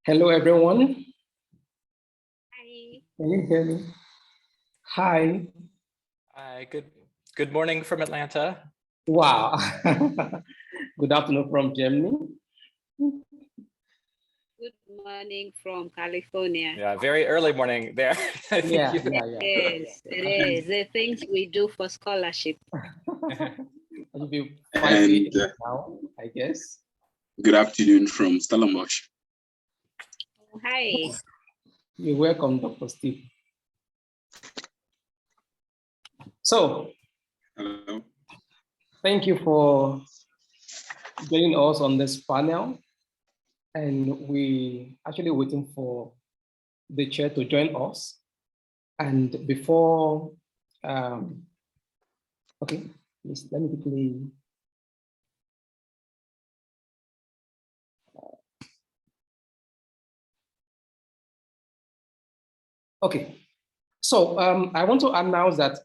Hello, everyone. Hi. Can you hear me? Hi. Hi, good morning from Atlanta. Wow. Good afternoon from Germany. Good morning from California. Yeah, very early morning there. Yeah. Yes, it is. The things we do for scholarship. It'll be 5 And now, I guess. good afternoon from Stellenbosch. Oh, hi. You're welcome, Dr. Steve. So, Hello. thank you for joining us on this panel. And we actually waiting for the chair to join us. And before, okay, please let me quickly. Okay, so I want to announce that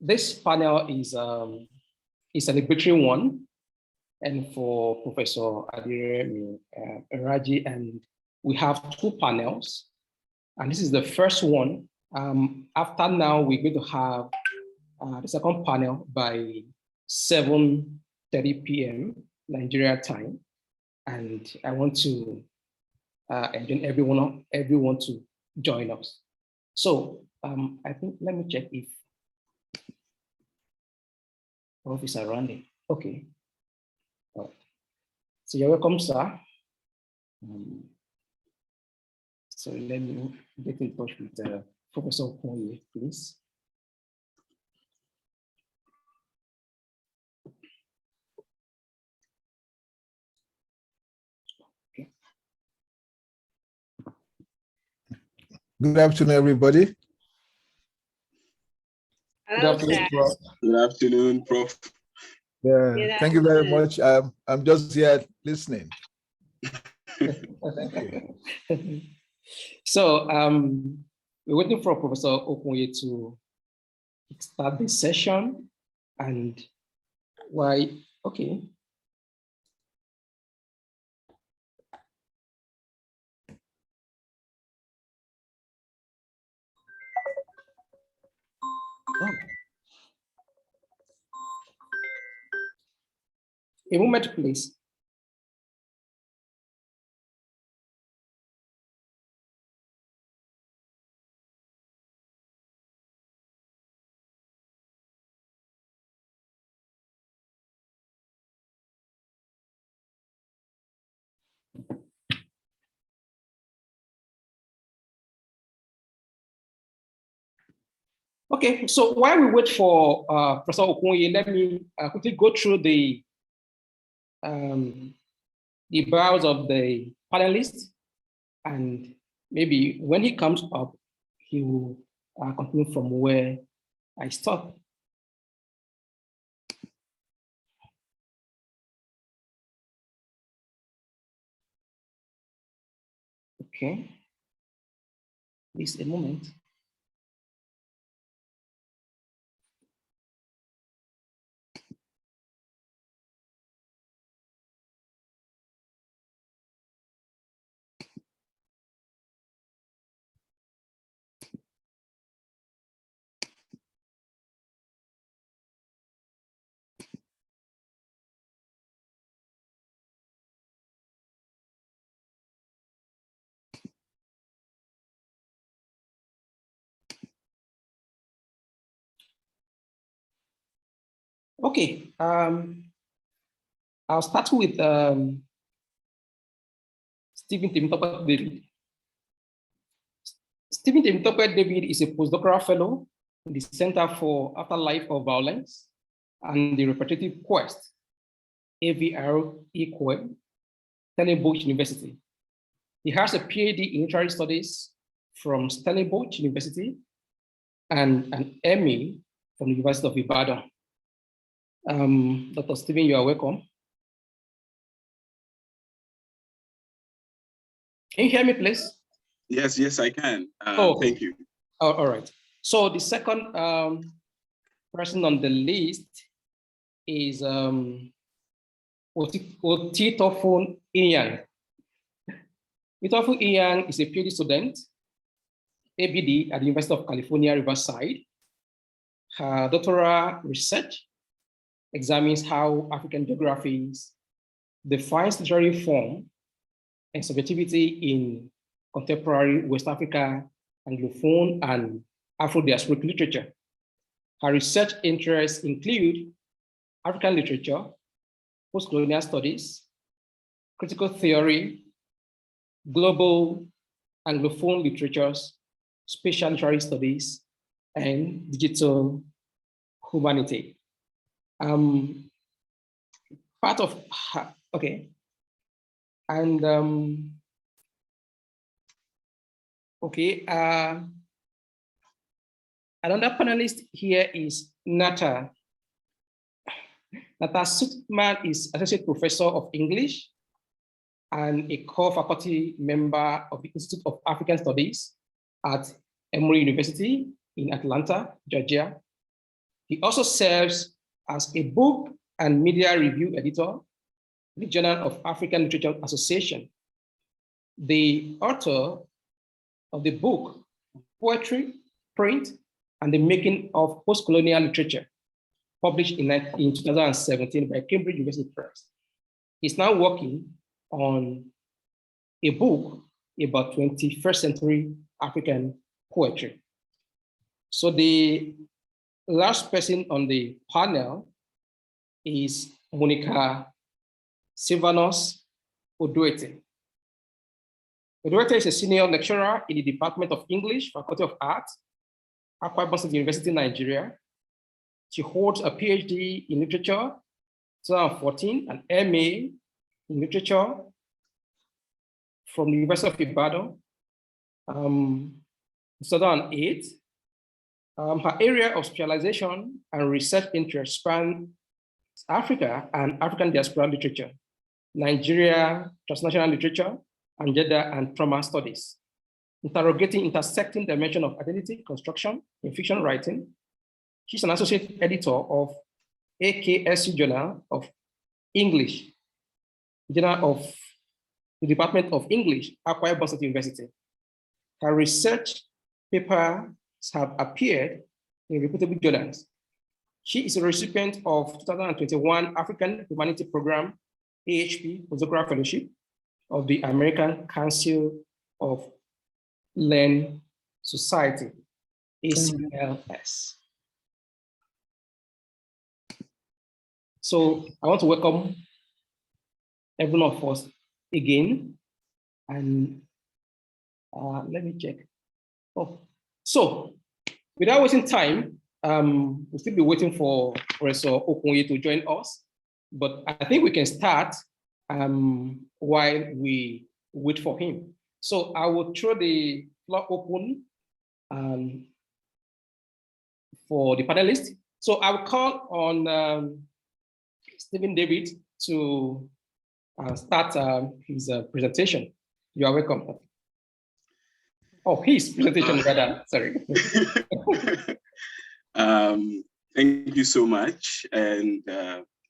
this panel is a celebratory one, and for Professor Remi Raji, and we have two panels, and this is the first one. After now, we're going to have the second panel by 7:30 p.m. Nigeria time, and I want to invite everyone to join us. So I think, let me check if Prof is around it. Okay. All right. So you're welcome, sir. So let me get in touch with Professor Okoye, please. Okay. Good afternoon, everybody. Hello, Good afternoon, sir. Prof. Good afternoon, Prof. Yeah, Good thank you very afternoon. much. I'm just here listening. Thank you. So we're waiting for Professor Okoye to start the session, and why? Okay. Oh. A moment, please. Okay, so while we wait for Professor Okoye, let me quickly go through the bios of the panelists, and maybe when he comes up, he will continue from where I stopped. Okay, please a moment. Okay, I'll start with Stephen Temitope David. Stephen Temitope David is a postdoctoral fellow in the Center for Afterlife of Violence and the Repetitive Quest, AVR, Stellenbosch University. He has a PhD in literary studies from Stellenbosch University and an MA from the University of Ibadan. Dr. Stephen, you are welcome. Can you hear me, please? Yes, I can. Okay. Thank you. Oh, all right. So the second person on the list is Otitofun Iyan. Itofu Ian is a PhD student, ABD at the University of California, Riverside. Her doctoral research examines how African geographies defines literary form and subjectivity in contemporary West Africa, Anglophone, and Afro-diasporic literature. Her research interests include African literature, post-colonial studies, critical theory, global Anglophone literatures, spatial literary studies, and digital humanity. Part of her, okay. And okay, another panelist here is Nata. Nata Sutman is Associate Professor of English and a core faculty member of the Institute of African Studies at Emory University in Atlanta, Georgia. He also serves as a book and media review editor in the Journal of African Literature Association. The author of the book, Poetry, Print, and the Making of Post-Colonial Literature, published in 2017 by Cambridge University Press. He's now working on a book about 21st century African poetry. So the last person on the panel is Monica Silvanus Oduete. Oduete is a senior lecturer in the Department of English, Faculty of Arts, Akwa Ibom State University, Nigeria. She holds a PhD in literature, 2014, an MA in literature from the University of Ibadan, 2008. Her area of specialization and research interests span Africa and African diaspora literature, Nigeria, transnational literature, and gender and trauma studies, interrogating intersecting dimension of identity construction in fiction writing. She's an associate editor of AKSU Journal of English, Journal of the Department of English, Akwa Ibom State University. Her research papers have appeared in reputable journals. She is a recipient of 2021 African Humanity Program, AHP, Postdoctoral Fellowship of the American Council of Learned Society, ACLS. So I want to welcome every one of us again. And let me check. Oh, so without wasting time, we'll still be waiting for Professor Okunye to join us, but I think we can start while we wait for him. So I will throw the floor open for the panelists. So I will call on Stephen David to start his presentation. You are welcome. Oh, his presentation rather, sorry. Thank you so much, and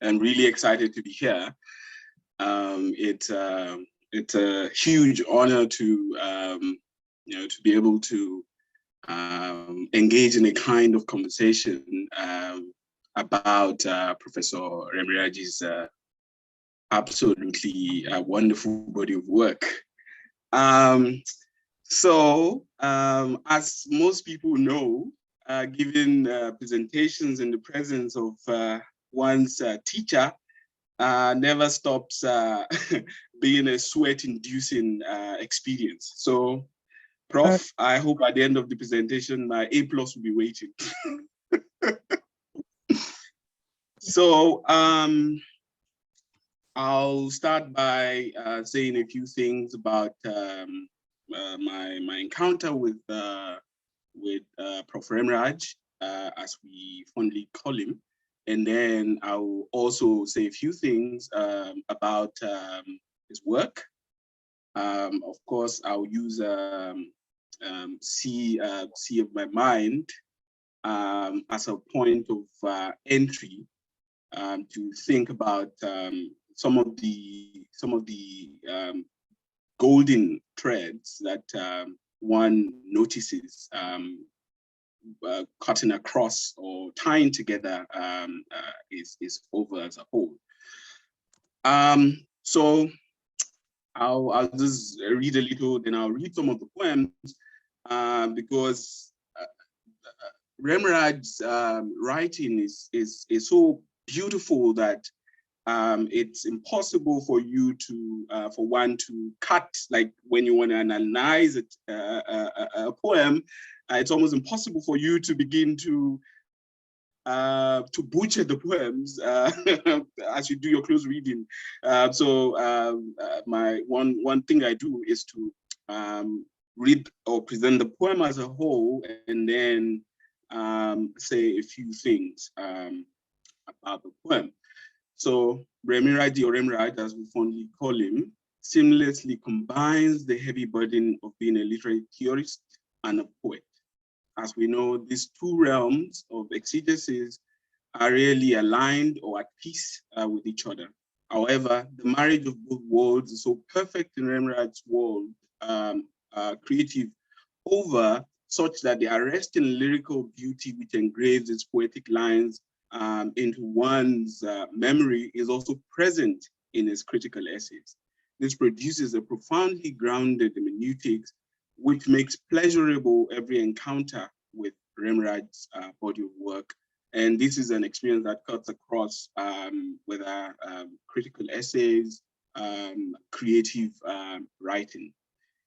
I'm really excited to be here. It's a huge honor to to be able to engage in a kind of conversation about Professor Remi Raji's absolutely wonderful body of work. So as most people know, giving presentations in the presence of one's teacher never stops being a sweat-inducing experience. So, Prof, I hope at the end of the presentation, my A+ will be waiting. So, I'll start by saying a few things about my encounter with Prof. Remi Raji, as we fondly call him. And then I'll also say a few things about his work. Of course, I'll use Sea of My Mind as a point of entry to think about some of the golden threads that one notices cutting across or tying together is over as a whole. So I'll just read a little, then I'll read some of the poems because Remi Raji's writing is so beautiful that it's impossible for you to, for one to cut, like when you want to analyze it, a poem, it's almost impossible for you to begin to butcher the poems as you do your close reading. My one thing I do is to read or present the poem as a whole, and then say a few things about the poem. So Remi Raji, or Remi Raji as we fondly call him, seamlessly combines the heavy burden of being a literary theorist and a poet. As we know, these two realms of exegesis are really aligned or at peace with each other. However, the marriage of both worlds is so perfect in Remi Raji's world, creative over, such that the arresting lyrical beauty which engraves its poetic lines into one's memory is also present in his critical essays. This produces a profoundly grounded hermeneutics which makes pleasurable every encounter with Remi Raji's body of work. And this is an experience that cuts across whether critical essays, creative writing.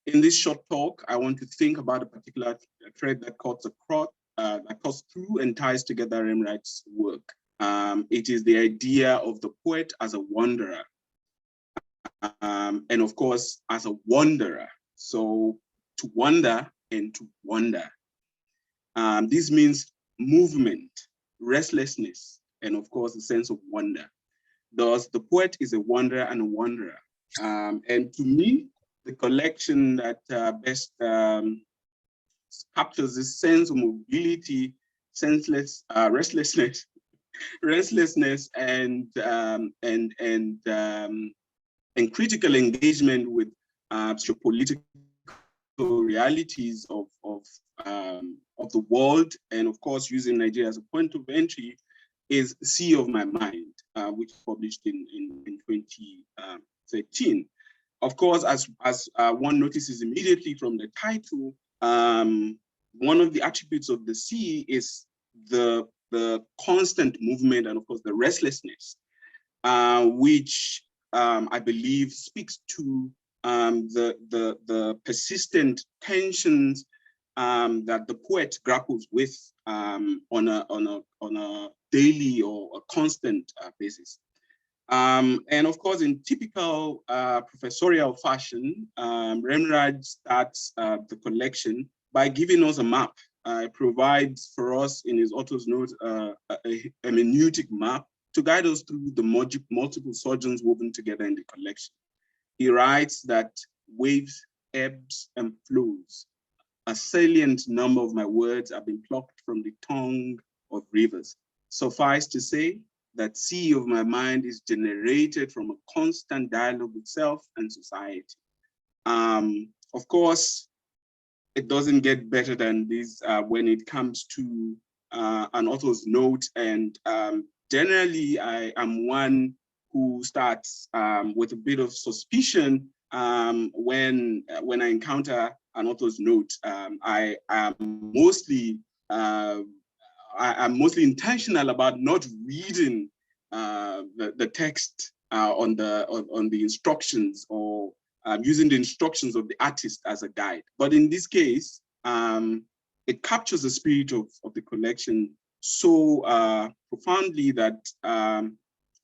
In this short talk, I want to think about a particular thread that cuts across, that cuts through and ties together Remi Raji's work. It is the idea of the poet as a wanderer, and of course, as a wanderer. So to wander and to wonder. This means movement, restlessness, and of course, a sense of wonder. Thus, the poet is a wanderer and a wanderer. And to me, the collection that best captures this sense of mobility, restlessness, and critical engagement with sociopolitical realities of the world, and of course using Nigeria as a point of entry, is Sea of My Mind, which was published in 2013. Of course, as one notices immediately from the title, one of the attributes of the sea is the constant movement and of course the restlessness, which I believe speaks to the persistent tensions that the poet grapples with on a daily or a constant basis. And of course, in typical professorial fashion, Remi Raji starts the collection by giving us a map. It provides for us in his author's note a hermeneutic map to guide us through the multiple sojourns woven together in the collection. He writes that waves, ebbs, and flows, a salient number of my words have been plucked from the tongue of rivers. Suffice to say that sea of my mind is generated from a constant dialogue with self and society. Of course, it doesn't get better than this when it comes to an author's note. And generally, I am one who starts with a bit of suspicion when I encounter an author's note. I am mostly intentional about not reading the text on the instructions, or using the instructions of the artist as a guide. But in this case, it captures the spirit of the collection so profoundly that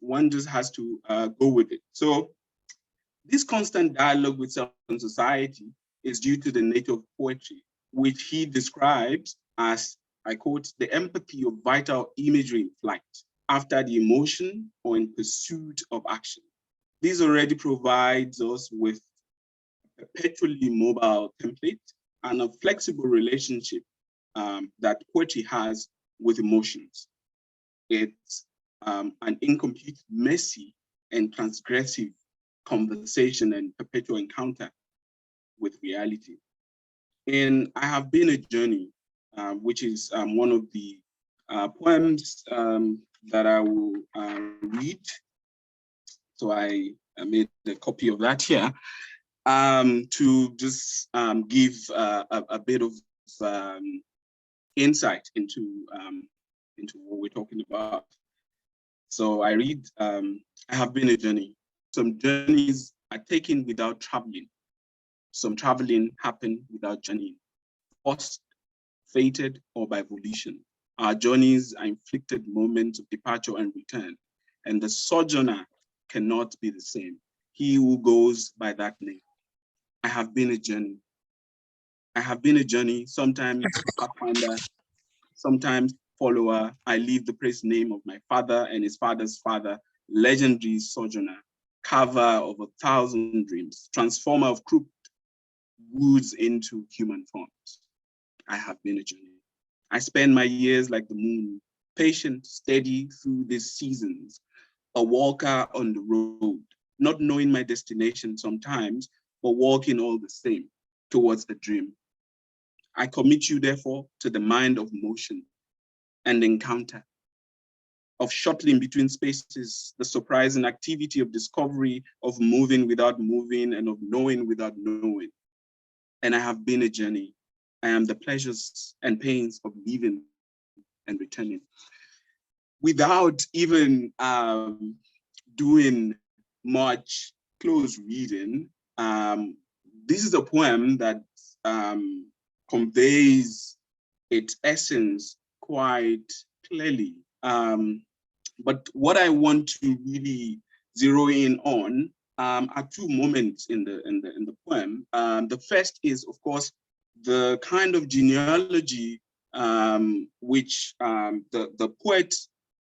one just has to go with it. So this constant dialogue with self and society is due to the nature of poetry, which he describes as, I quote, the empathy of vital imagery in flight, after the emotion or in pursuit of action. This already provides us with a perpetually mobile template and a flexible relationship that poetry has with emotions. It's an incomplete, messy, and transgressive conversation and perpetual encounter with reality. And I Have Been a Journey, which is one of the poems that I will read. So I made a copy of that here to just give a bit of insight into what we're talking about. So I read, I have been a journey. Some journeys are taken without traveling. Some traveling happen without journeying, forced, fated, or by volition. Our journeys are inflicted moments of departure and return, and the sojourner cannot be the same. He who goes by that name. I have been a journey. I have been a journey, sometimes pathfinder, sometimes follower. I leave the praise name of my father and his father's father, legendary sojourner, carver of 1,000 dreams, transformer of crooked woods into human forms. I have been a journey. I spend my years like the moon, patient, steady through these seasons, a walker on the road, not knowing my destination sometimes, but walking all the same towards the dream. I commit you, therefore, to the mind of motion and encounter, of shuttling between spaces, the surprising activity of discovery, of moving without moving, and of knowing without knowing. And I have been a journey. I am the pleasures and pains of leaving and returning. Without even doing much close reading, this is a poem that conveys its essence quite clearly. But what I want to really zero in on are two moments in the poem. The first is, of course, the kind of genealogy which the poet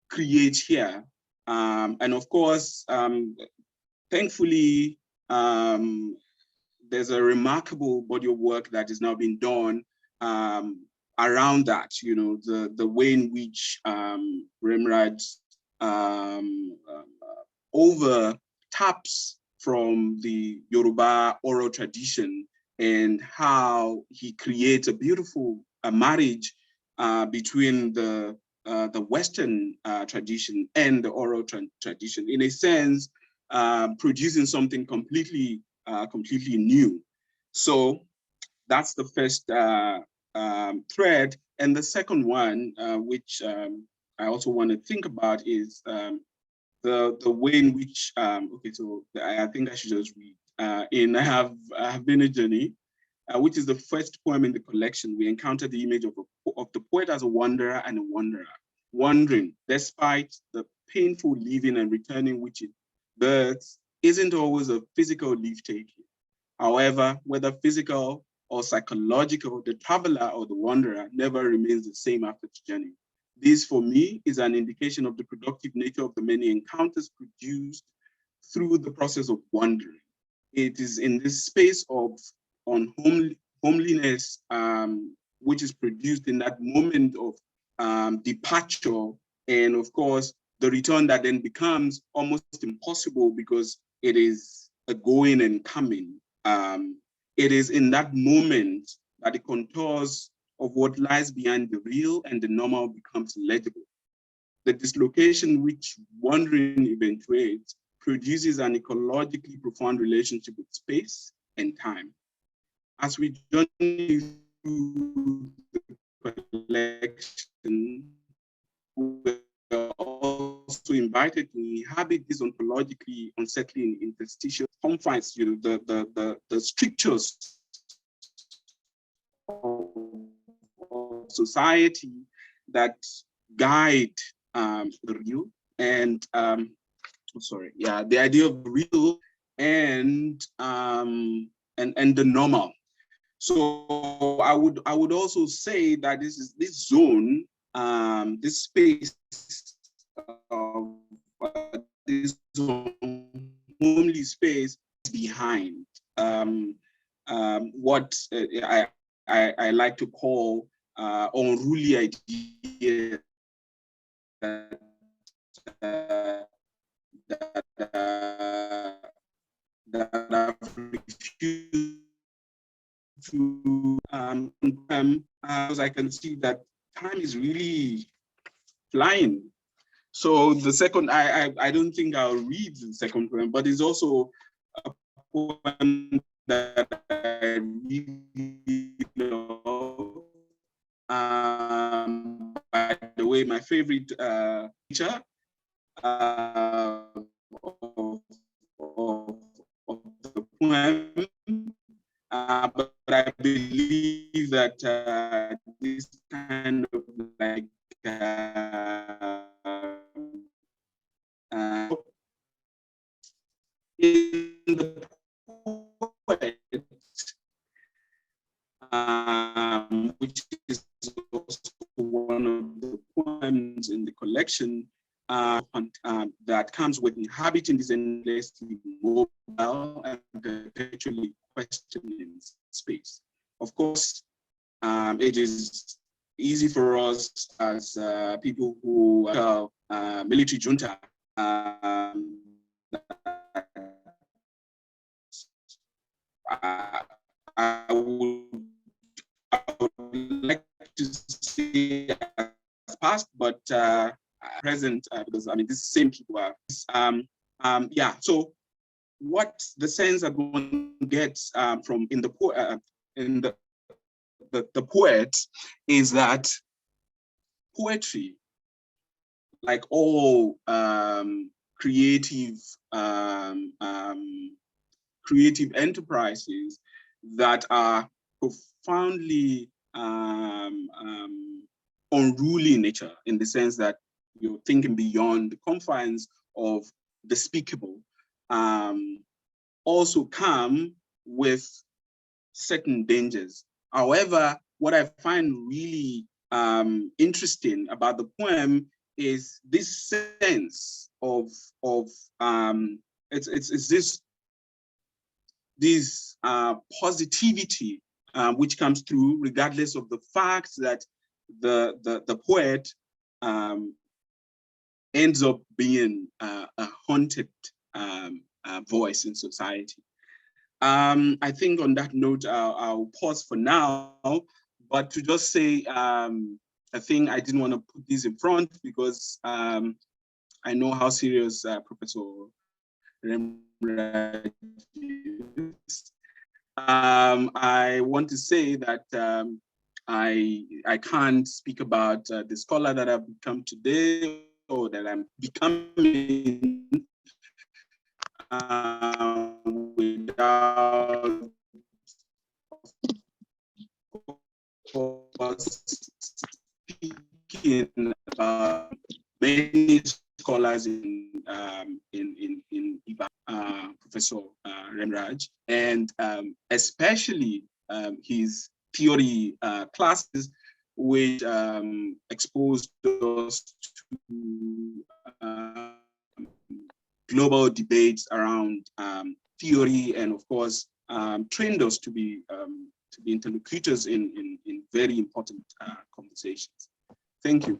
creates here. And of course, thankfully, there's a remarkable body of work that is now being done around that, you know, the way in which Remi Raji over taps from the Yoruba oral tradition and how he creates a beautiful marriage between the Western tradition and the oral tradition, in a sense, producing something completely new. So that's the first thread. And the second one, which I also want to think about, is the way in which, okay, so I think I should just read. In I Have Been a Journey, which is the first poem in the collection, we encounter the image of the poet as a wanderer and a wanderer, wandering despite the painful leaving and returning which it births isn't always a physical leave-taking. However, whether physical or psychological, the traveler or the wanderer never remains the same after the journey. This, for me, is an indication of the productive nature of the many encounters produced through the process of wandering. It is in this space of homeliness, which is produced in that moment of departure, and of course, the return that then becomes almost impossible because it is a going and coming. It is in that moment that the contours of what lies behind the real and the normal becomes legible. The dislocation which wandering eventuates produces an ecologically profound relationship with space and time. As we journey through the collection, we are also invited to inhabit these ontologically unsettling interstitial confines, you know, the strictures of society that guide the real and the idea of real and the normal. So I would also say that this zone, this space of this homely space behind what I like to call unruly ideas that I've refused because I can see that time is really flying. So the second, I don't think I'll read the second poem, but it's also a poem that I really love. By the way, my favorite teacher of the poem, but I believe that this kind of like in the poet, which is also one of the poems in the collection, that comes with inhabiting this endlessly mobile and perpetually questioning space. Of course, it is easy for us as people who are military junta I would like to say past, but present, because I mean, these same people are, yeah. So what the sense that one gets from in the poet is that poetry, like all creative creative enterprises that are profoundly unruly in nature, in the sense that you're thinking beyond the confines of the speakable, also come with certain dangers. However, what I find really interesting about the poem is this sense of it's this positivity which comes through, regardless of the fact that the poet ends up being a haunted voice in society. I think on that note, I'll pause for now, but to just say, I think I didn't want to put this in front because I know how serious Professor Remi Raji is. I want to say that I can't speak about the scholar that I've become today or that I'm becoming without speaking about many scholars in IBA, Professor Remi Raji, and especially his theory classes, which exposed us to global debates around theory, and of course trained us to be interlocutors in very important conversations. Thank you.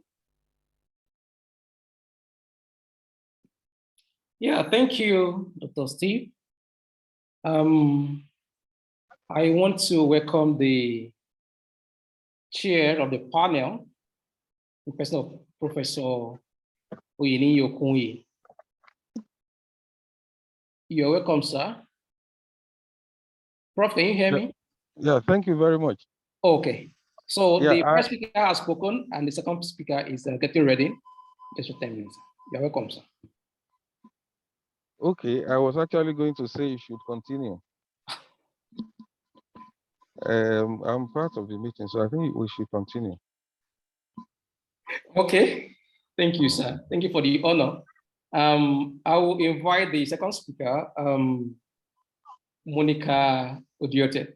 Yeah, thank you, Dr. Steve. I want to welcome the chair of the panel, Professor Oyini Yokunyi. You're welcome, sir. Prof, can you hear me? Yeah, thank you very much. Okay. So Yeah, the first speaker has spoken and the second speaker is getting ready. Just for 10 minutes. You're welcome, sir. Okay, I was actually going to say you should continue. I'm part of the meeting, so I think we should continue. Okay. Thank you, sir. Thank you for the honor. I will invite the second speaker, Monica Odiote.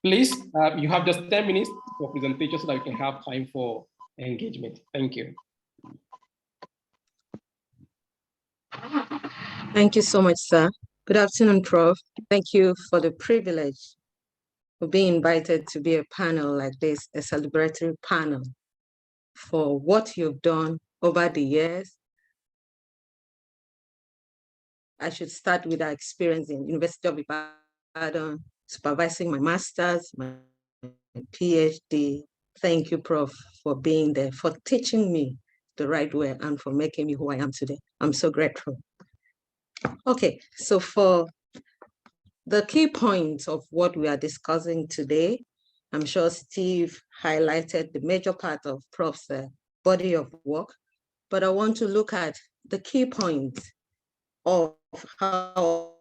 Please, you have just 10 minutes for presentation so that we can have time for engagement. Thank you. Thank you so much, sir. Good afternoon, Prof. Thank you for the privilege of being invited to be a panel like this, a celebratory panel for what you've done over the years. I should start with our experience in University of Ibadan, supervising my master's, my PhD, Thank you, Prof, for being there, for teaching me the right way and for making me who I am today. I'm so grateful. Okay, so for the key points of what we are discussing today, I'm sure Steve highlighted the major part of Prof's body of work, but I want to look at the key points of our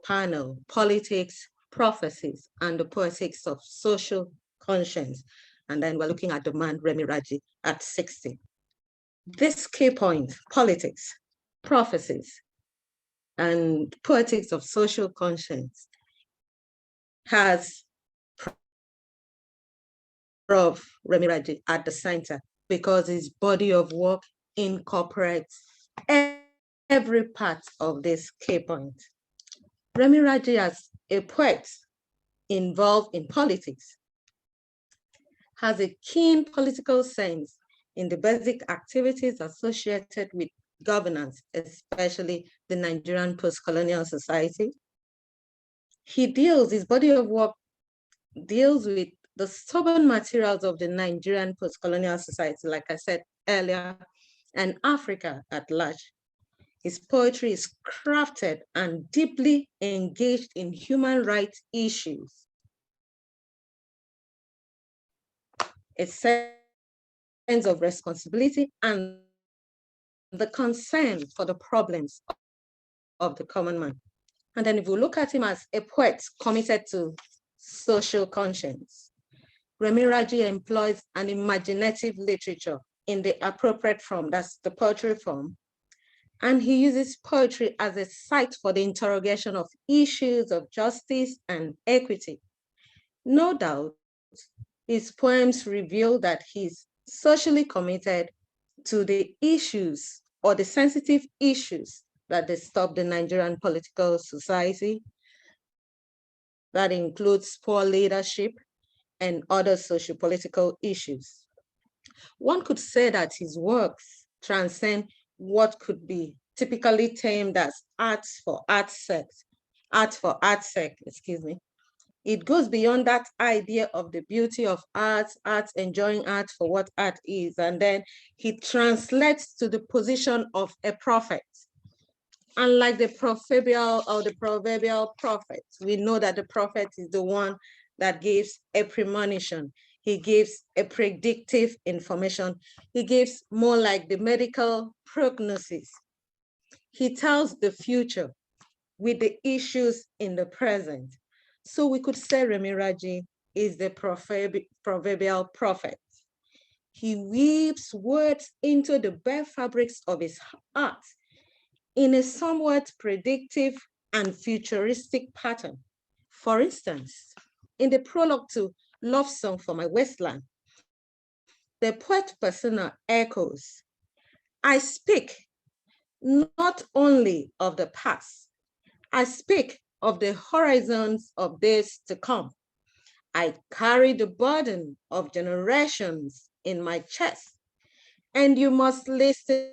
panel, politics, prophecies, and the poetics of social conscience. And then we're looking at the man, Remi Raji, at 60. This key point, politics, prophecies, and poetics of social conscience, has Prof. Remi Raji at the center because his body of work incorporates every part of this key point. Remi Raji, as a poet involved in politics, has a keen political sense in the basic activities associated with governance, especially the Nigerian post-colonial society. His body of work deals with the stubborn materials of the Nigerian post-colonial society, like I said earlier, and Africa at large. His poetry is crafted and deeply engaged in human rights issues. A sense of responsibility and the concern for the problems of the common man. And then if we look at him as a poet committed to social conscience, Remi Raji employs an imaginative literature in the appropriate form, that's the poetry form, and he uses poetry as a site for the interrogation of issues of justice and equity. No doubt, his poems reveal that he's socially committed to the issues or the sensitive issues that disturb the Nigerian political society. That includes poor leadership and other socio-political issues. One could say that his works transcend what could be typically termed as art for art's sake, excuse me. It goes beyond that idea of the beauty of art enjoying art for what art is, and then he translates to the position of a prophet. Unlike the proverbial prophet, we know that the prophet is the one that gives a premonition. He gives a predictive information. He gives more like the medical prognosis. He tells the future with the issues in the present. So we could say Remi Raji is the proverbial prophet. He weaves words into the bare fabrics of his art in a somewhat predictive and futuristic pattern. For instance, in the prologue to Love Song for My Wasteland, the poet persona echoes, I speak not only of the past, I speak of the horizons of days to come. I carry the burden of generations in my chest, and you must listen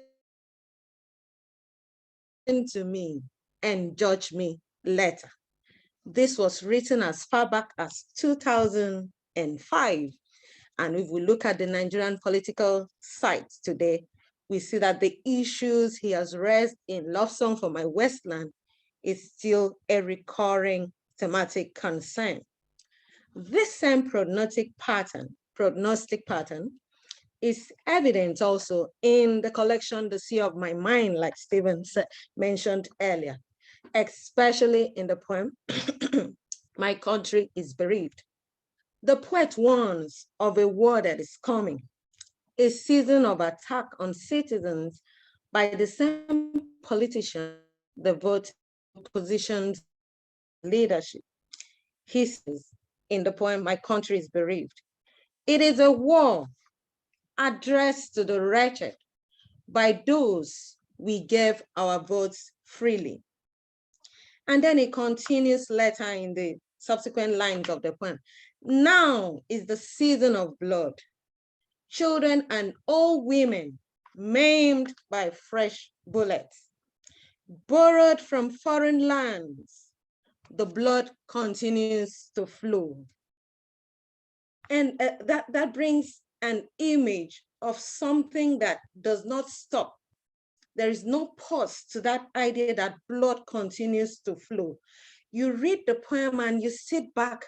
to me and judge me later. This was written as far back as 2005. And if we look at the Nigerian political site today, we see that the issues he has raised in Love Song for My Wasteland is still a recurring thematic concern. This same prognostic pattern is evident also in the collection, The Sea of My Mind, like Stephen mentioned earlier, especially in the poem, My Country is Bereaved. The poet warns of a war that is coming, a season of attack on citizens by the same politicians devoted to positions of leadership. He says in the poem, My Country is Bereaved, it is a war addressed to the wretched by those we gave our votes freely. And then it continues later in the subsequent lines of the poem. Now is the season of blood. Children and old women maimed by fresh bullets, borrowed from foreign lands. The blood continues to flow. And that brings an image of something that does not stop. There is no pause to that idea that blood continues to flow. You read the poem and you sit back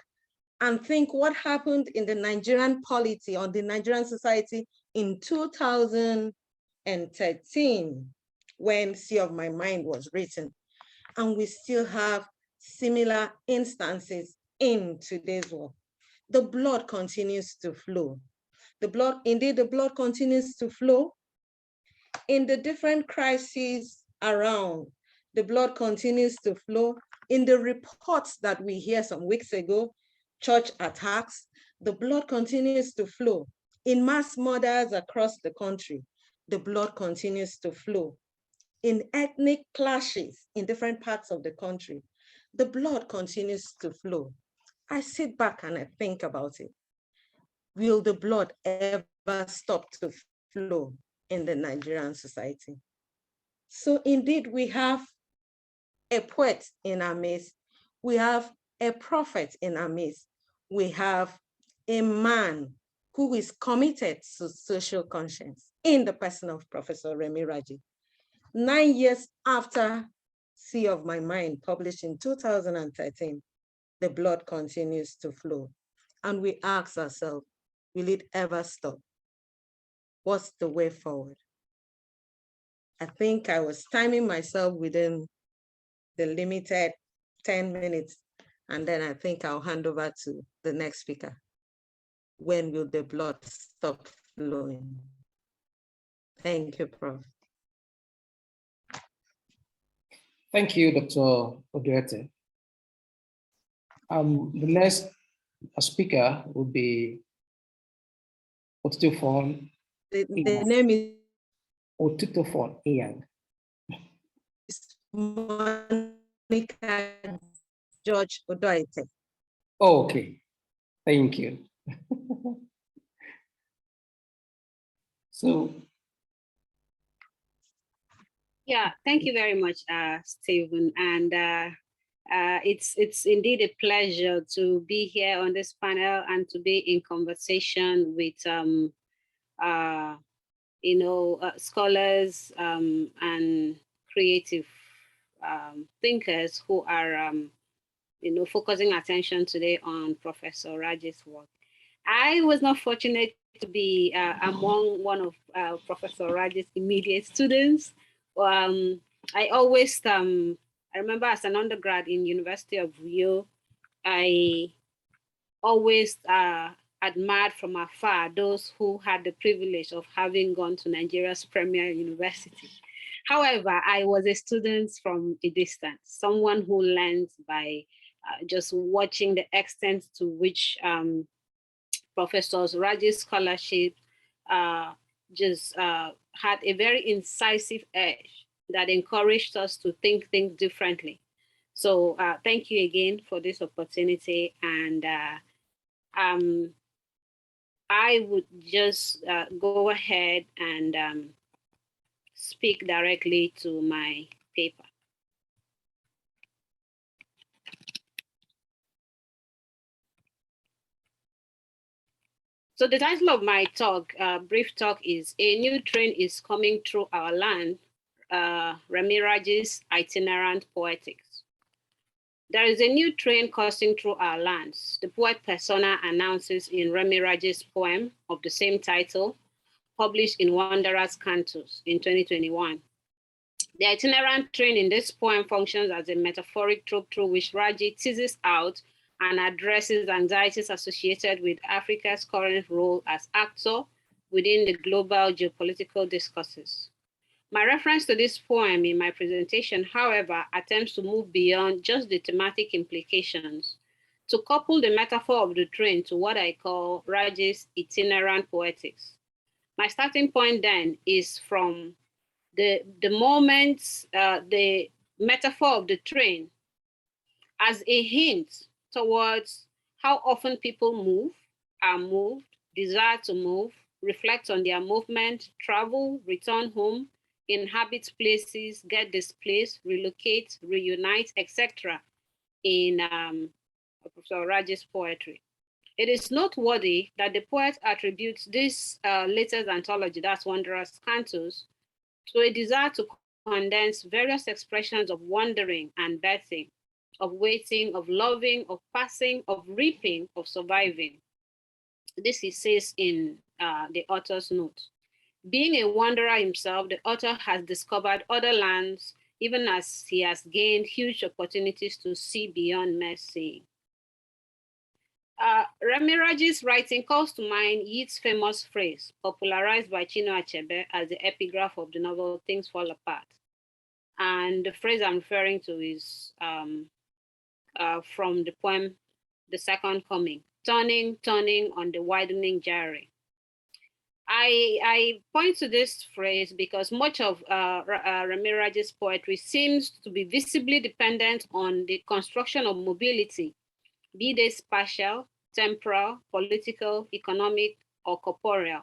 and think what happened in the Nigerian polity or the Nigerian society in 2013 when Sea of My Mind was written. And we still have similar instances in today's world. The blood continues to flow. The blood continues to flow in the different crises around. The blood continues to flow in the reports that we hear some weeks ago, church attacks. The blood continues to flow in mass murders across the country. The blood continues to flow in ethnic clashes in different parts of the country. The blood continues to flow. I sit back and I think about it. Will the blood ever stop to flow in the Nigerian society? So indeed, we have a poet in our midst. We have a prophet in our midst. We have a man who is committed to social conscience in the person of Professor Remi Raji. 9 years after Sea of My Mind, published in 2013, the blood continues to flow. And we ask ourselves, will it ever stop? What's the way forward? I think I was timing myself within the limited 10 minutes, and then I think I'll hand over to the next speaker. When will the blood stop flowing? Thank you, Prof. Thank you, Dr. Oduete. The next speaker will be Otitofon. The name is Otitofon Ian. Monica George Oduete. Oh, okay, thank you. So. Yeah, thank you very much, Stephen. And it's indeed a pleasure to be here on this panel and to be in conversation with scholars and creative thinkers who are focusing attention today on Professor Raji's work. I was not fortunate to be among one of Professor Raji's immediate students. I always, I remember as an undergrad in University of Rio, I always admired from afar those who had the privilege of having gone to Nigeria's premier university. However, I was a student from a distance, someone who learns by just watching the extent to which Professor Raji's scholarship just had a very incisive edge that encouraged us to think things differently. So thank you again for this opportunity. And I would just go ahead and speak directly to my paper. So the title of my talk, brief talk, is A New Train is Coming Through Our Land, Remi Raji's Itinerant Poetics. There is a new train coursing through our lands, the poet persona announces in Remi Raji's poem of the same title, published in Wanderer's Cantos in 2021. The itinerant train in this poem functions as a metaphoric trope through which Raji teases out and addresses anxieties associated with Africa's current role as actor within the global geopolitical discourses. My reference to this poem in my presentation, however, attempts to move beyond just the thematic implications to couple the metaphor of the train to what I call Raji's itinerant poetics. My starting point then is from the moment, the metaphor of the train as a hint towards how often people move, are moved, desire to move, reflect on their movement, travel, return home, inhabit places, get displaced, relocate, reunite, etc. in Professor Raji's poetry. It is noteworthy that the poet attributes this latest anthology, that's Wanderer's Cantos, to a desire to condense various expressions of wandering and birthing, of waiting, of loving, of passing, of reaping, of surviving. This he says in the author's note. Being a wanderer himself, the author has discovered other lands, even as he has gained huge opportunities to see beyond mere seeing. Remi Raji's writing calls to mind Yeats' famous phrase, popularized by Chinua Achebe as the epigraph of the novel Things Fall Apart. And the phrase I'm referring to is from the poem The Second Coming, turning, turning on the widening gyre. I point to this phrase because much of Remi Raji's poetry seems to be visibly dependent on the construction of mobility, be they spatial, temporal, political, economic, or corporeal.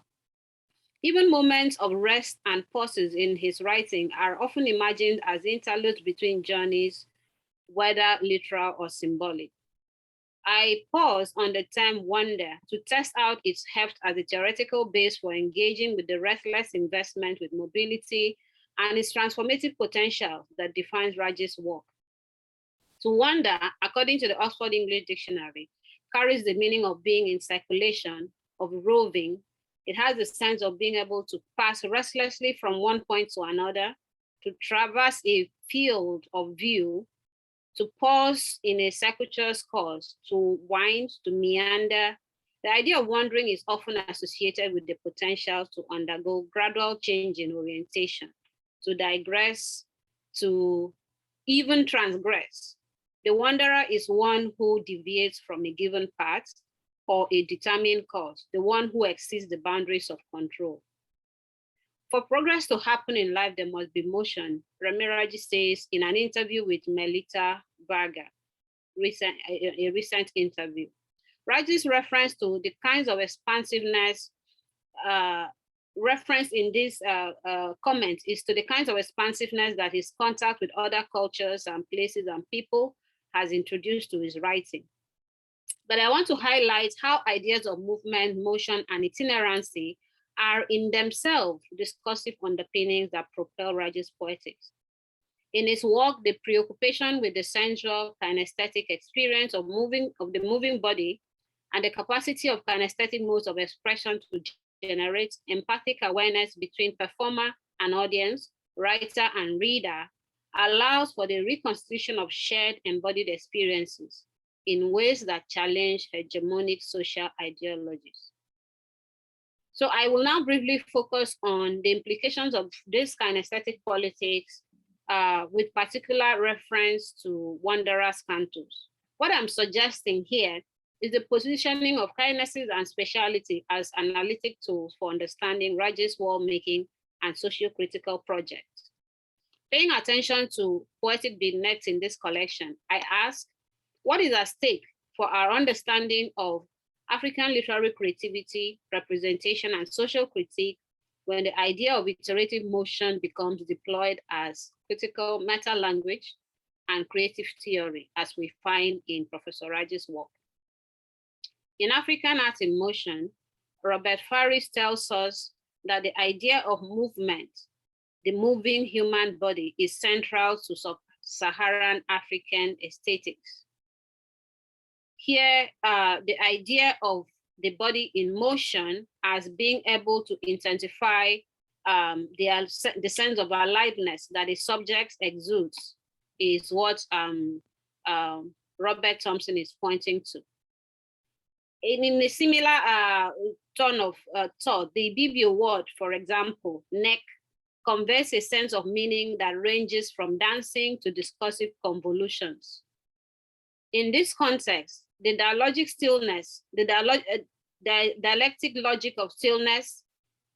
Even moments of rest and pauses in his writing are often imagined as interludes between journeys, whether literal or symbolic. I pause on the term wonder to test out its heft as a theoretical base for engaging with the restless investment with mobility and its transformative potential that defines Raji's work. To wander, according to the Oxford English Dictionary, carries the meaning of being in circulation, of roving. It has the sense of being able to pass restlessly from one point to another, to traverse a field of view, to pause in a circuitous course, to wind, to meander. The idea of wandering is often associated with the potential to undergo gradual change in orientation, to digress, to even transgress. The wanderer is one who deviates from a given path or a determined course, the one who exceeds the boundaries of control. For progress to happen in life, there must be motion, Remi Raji says in an interview with Melita Varga, a recent interview. Raji's reference to the kinds of expansiveness referenced in this comment is to the kinds of expansiveness that his contact with other cultures and places and people has introduced to his writing. But I want to highlight how ideas of movement, motion, and itinerancy are in themselves discursive underpinnings that propel Raji's poetics. In his work, the preoccupation with the sensual kinesthetic experience of the moving body and the capacity of kinesthetic modes of expression to generate empathic awareness between performer and audience, writer and reader allows for the reconstitution of shared embodied experiences in ways that challenge hegemonic social ideologies. So I will now briefly focus on the implications of this kinesthetic politics with particular reference to Wanderer's Cantos. What I'm suggesting here is the positioning of kinesis and speciality as analytic tools for understanding Raji's world-making and socio-critical projects. Paying attention to poetic vignettes in this collection, I ask, what is at stake for our understanding of African literary creativity, representation, and social critique when the idea of iterative motion becomes deployed as critical meta-language and creative theory, as we find in Professor Raji's work? In African Art in Motion, Robert Faris tells us that the idea of movement, the moving human body, is central to sub-Saharan African aesthetics. Here, the idea of the body in motion as being able to intensify the sense of aliveness that the subject exudes is what Robert Thompson is pointing to. In a similar turn of thought, the Ibibio word, for example, neck, conveys a sense of meaning that ranges from dancing to discursive convolutions. In this context, the dialogic stillness, the dialectic logic of stillness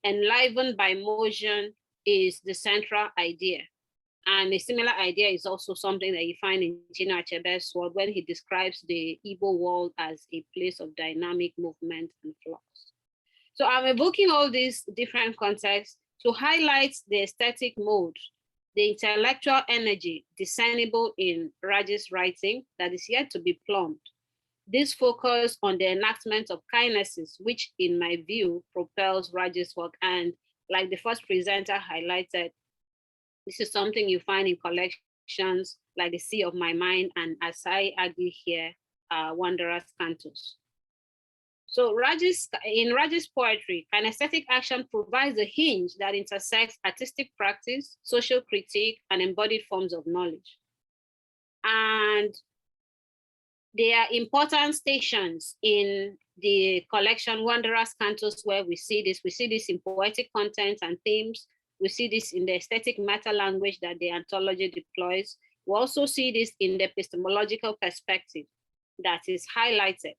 enlivened by motion is the central idea. And a similar idea is also something that you find in Chinua Achebe's work when he describes the Igbo world as a place of dynamic movement and flux. So I'm evoking all these different contexts to highlight the aesthetic mode, the intellectual energy discernible in Raji's writing that is yet to be plumbed. this focus on the enactment of kindnesses, which in my view propels Raji's work. And like the first presenter highlighted, this is something you find in collections like The Sea of My Mind and, as I argue here, Wanderer's Cantos. So in Raji's poetry, kinesthetic action provides a hinge that intersects artistic practice, social critique, and embodied forms of knowledge. And there are important stations in the collection Wanderer's Cantos where we see this. We see this in poetic content and themes. We see this in the aesthetic meta language that the anthology deploys. We also see this in the epistemological perspective that is highlighted.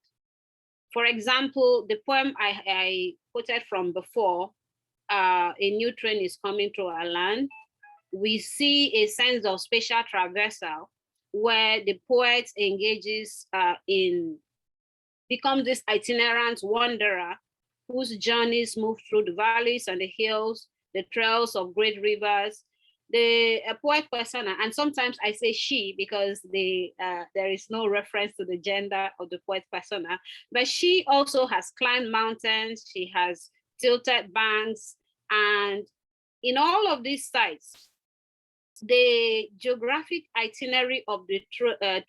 For example, the poem I quoted from before, A New Train is Coming Through Our Land, we see a sense of spatial traversal where the poet engages becomes this itinerant wanderer whose journeys move through the valleys and the hills, the trails of great rivers. The poet persona, and sometimes I say she because there is no reference to the gender of the poet persona, but she also has climbed mountains, she has tilted banks, and in all of these sites, the geographic itinerary of the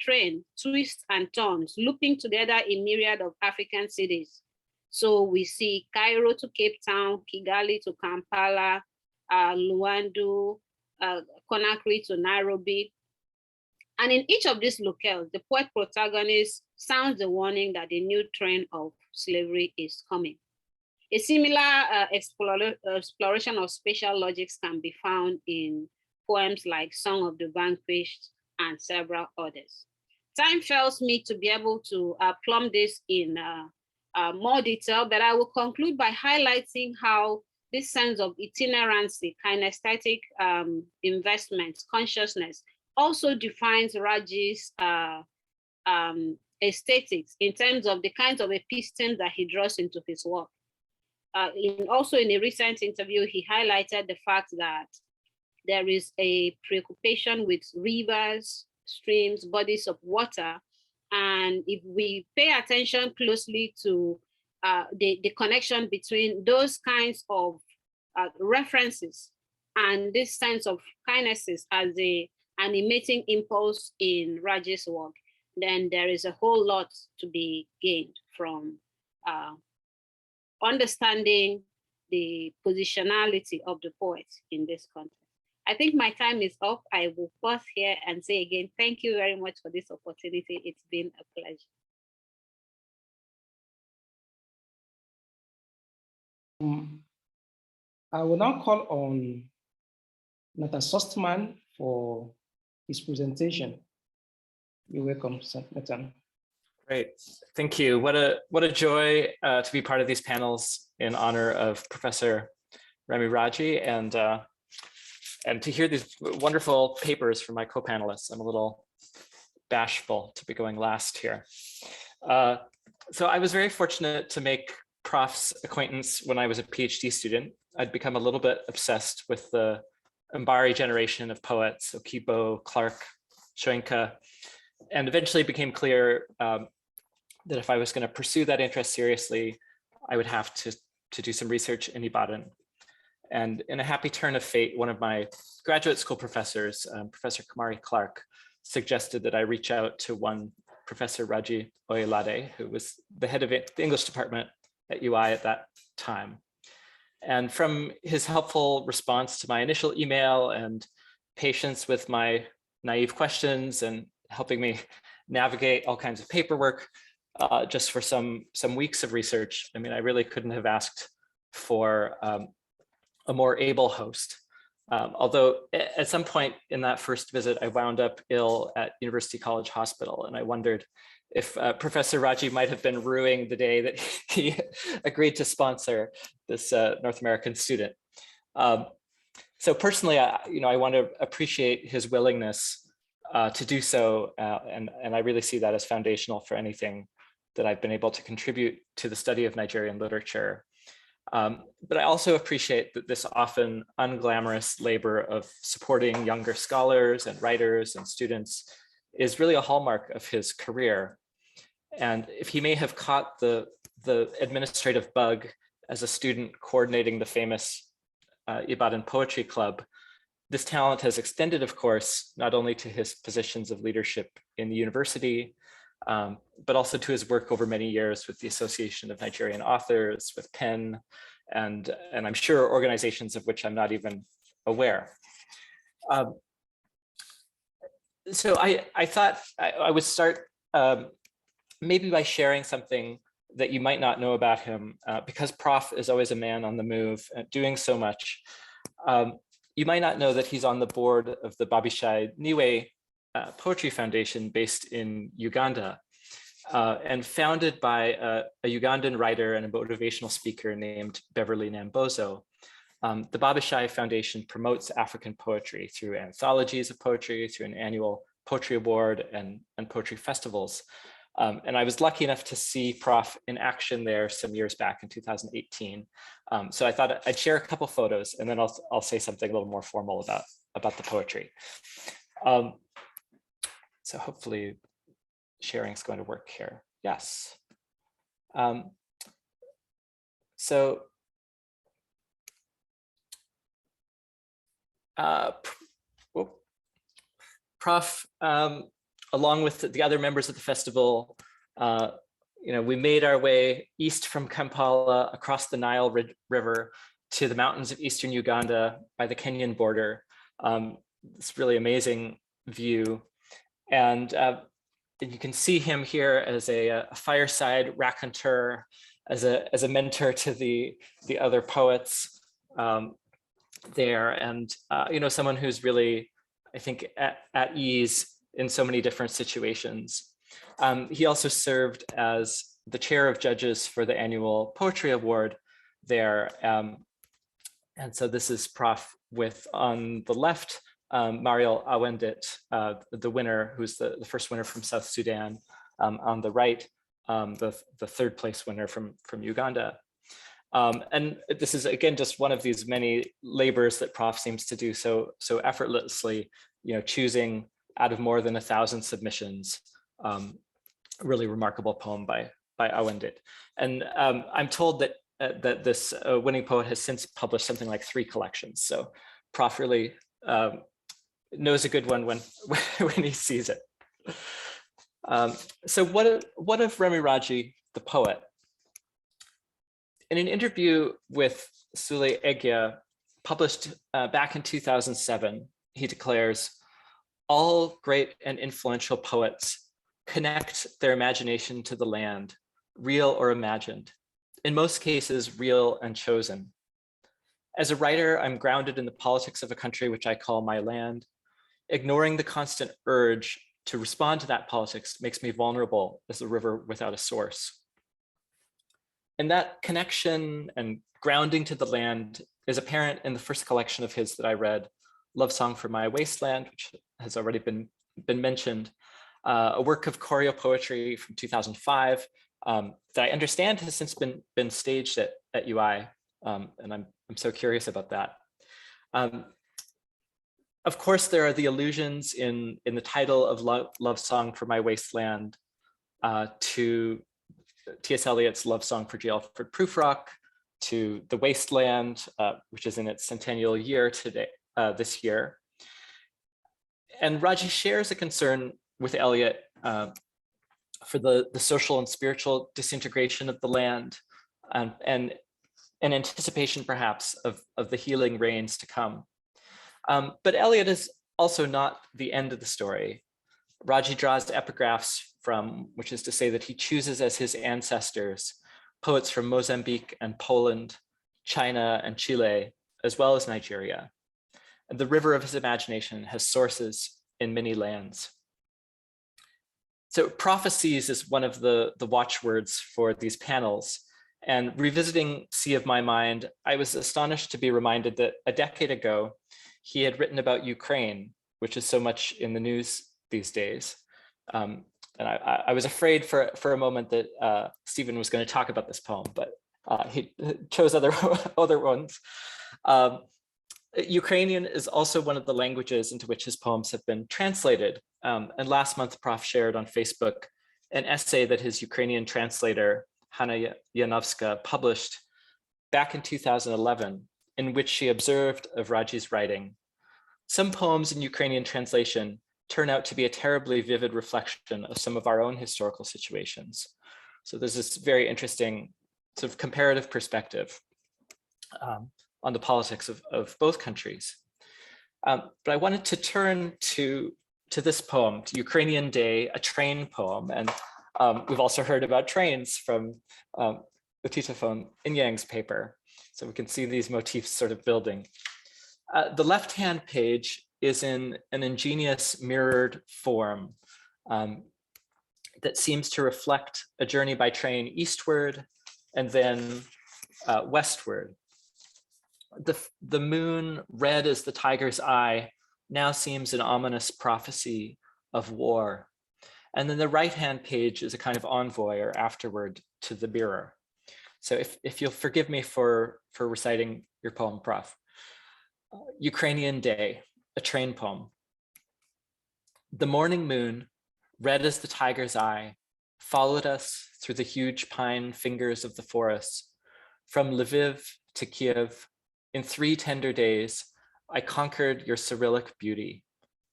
train twists and turns, looping together a myriad of African cities. So we see Cairo to Cape Town, Kigali to Kampala, Luandu, Conakry to Nairobi. And in each of these locales, the poet protagonist sounds the warning that the new train of slavery is coming. A similar exploration of spatial logics can be found in poems like Song of the Vanquished and several others. Time fails me to be able to plumb this in more detail, but I will conclude by highlighting how this sense of itinerancy, kinesthetic investment, consciousness, also defines Raji's aesthetics in terms of the kinds of epistemes that he draws into his work. Also in a recent interview, he highlighted the fact that there is a preoccupation with rivers, streams, bodies of water. And if we pay attention closely to the connection between those kinds of references and this sense of kindnesses as an animating impulse in Raji's work, then there is a whole lot to be gained from understanding the positionality of the poet in this context. I think my time is up. I will pause here and say again, thank you very much for this opportunity. It's been a pleasure. I will now call on Nathan Sostman for his presentation. You're welcome, Nathan. Great, thank you. What a joy to be part of these panels in honor of Professor Remi Raji and to hear these wonderful papers from my co-panelists. I'm a little bashful to be going last here. So I was very fortunate to make Prof's acquaintance when I was a PhD student. I'd become a little bit obsessed with the Mbari generation of poets, Okibo, Clark, Shoenka, and eventually became clear that if I was going to pursue that interest seriously, I would have to do some research in Ibadan. And in a happy turn of fate, one of my graduate school professors, Professor Kamari Clark, suggested that I reach out to one Professor Raji Oyelade, who was the head of the English department at UI at that time. And from his helpful response to my initial email and patience with my naive questions and helping me navigate all kinds of paperwork just for some weeks of research, I mean, I really couldn't have asked for a more able host. Although at some point in that first visit, I wound up ill at University College Hospital, and I wondered if Professor Raji might have been ruining the day that he agreed to sponsor this North American student. So personally, I want to appreciate his willingness to do so, and I really see that as foundational for anything that I've been able to contribute to the study of Nigerian literature. But I also appreciate that this often unglamorous labor of supporting younger scholars and writers and students is really a hallmark of his career. And if he may have caught the administrative bug as a student coordinating the famous Ibadan Poetry Club, this talent has extended, of course, not only to his positions of leadership in the university, but also to his work over many years with the Association of Nigerian Authors, with PEN, and I'm sure organizations of which I'm not even aware. So I thought I would start maybe by sharing something that you might not know about him, because Prof is always a man on the move, doing so much. You might not know that he's on the board of the Babishai Niwe Poetry Foundation based in Uganda, and founded by a Ugandan writer and a motivational speaker named Beverly Nambozo. The Babishai Foundation promotes African poetry through anthologies of poetry, through an annual poetry award and poetry festivals. And I was lucky enough to see Prof in action there some years back in 2018. So I thought I'd share a couple photos, and then I'll say something a little more formal about the poetry. So hopefully sharing is going to work here. Yes. Prof, along with the other members of the festival, we made our way east from Kampala across the Nile River to the mountains of eastern Uganda by the Kenyan border. This really amazing view. And you can see him here as a fireside raconteur, as a mentor to the other poets there, and someone who's really, I think, at ease in so many different situations. He also served as the chair of judges for the annual poetry award there. And so this is Prof with, on the left, Mariel Awendit, the winner, who's the first winner from South Sudan. On the right, the third place winner from Uganda. And this is, again, just one of these many labors that Prof seems to do so effortlessly, choosing out of more than 1,000 submissions, really remarkable poem by Awendit. And I'm told that this winning poet has since published something like 3 collections. So Prof really knows a good one when he sees it. So what of Remi Raji, the poet? In an interview with Sule Egya, published back in 2007, he declares, "All great and influential poets connect their imagination to the land, real or imagined, in most cases real and chosen. As a writer, I'm grounded in the politics of a country which I call my land. Ignoring the constant urge to respond to that politics makes me vulnerable as a river without a source." And that connection and grounding to the land is apparent in the first collection of his that I read, Love Song for My Wasteland, which has already been mentioned, a work of choreo poetry from 2005 that I understand has since been staged at UI, and I'm so curious about that. Of course, there are the allusions in the title of Love Song for My Wasteland to T.S. Eliot's Love Song for J. Alfred Prufrock, to The Wasteland, which is in its centennial year today, this year. And Raji shares a concern with Eliot for the social and spiritual disintegration of the land, and an anticipation perhaps of the healing rains to come. But Eliot is also not the end of the story. Raji draws epigraphs from, which is to say that he chooses as his ancestors poets from Mozambique and Poland, China and Chile, as well as Nigeria. And the river of his imagination has sources in many lands. So Prophecies is one of the watchwords for these panels. And revisiting Sea of My Mind, I was astonished to be reminded that a decade ago, he had written about Ukraine, which is so much in the news these days. And I was afraid for a moment that Stephen was going to talk about this poem, but he chose other ones. Ukrainian is also one of the languages into which his poems have been translated. And last month, Prof shared on Facebook an essay that his Ukrainian translator, Hanna Janowska, published back in 2011, in which she observed of Raji's writing, "Some poems in Ukrainian translation turn out to be a terribly vivid reflection of some of our own historical situations." So there's this very interesting sort of comparative perspective on the politics of both countries. But I wanted to turn to this poem, to Ukrainian Day, a train poem. And we've also heard about trains from the Titaphone Inyang's paper. So we can see these motifs sort of building. The left-hand page is in an ingenious mirrored form that seems to reflect a journey by train eastward and then westward. The moon, red as the tiger's eye, now seems an ominous prophecy of war. And then the right-hand page is a kind of envoy or afterword to the mirror. So if you'll forgive me for reciting your poem, Prof. Ukrainian Day, a train poem. The morning moon, red as the tiger's eye, followed us through the huge pine fingers of the forest. From Lviv to Kiev, in 3 tender days, I conquered your Cyrillic beauty,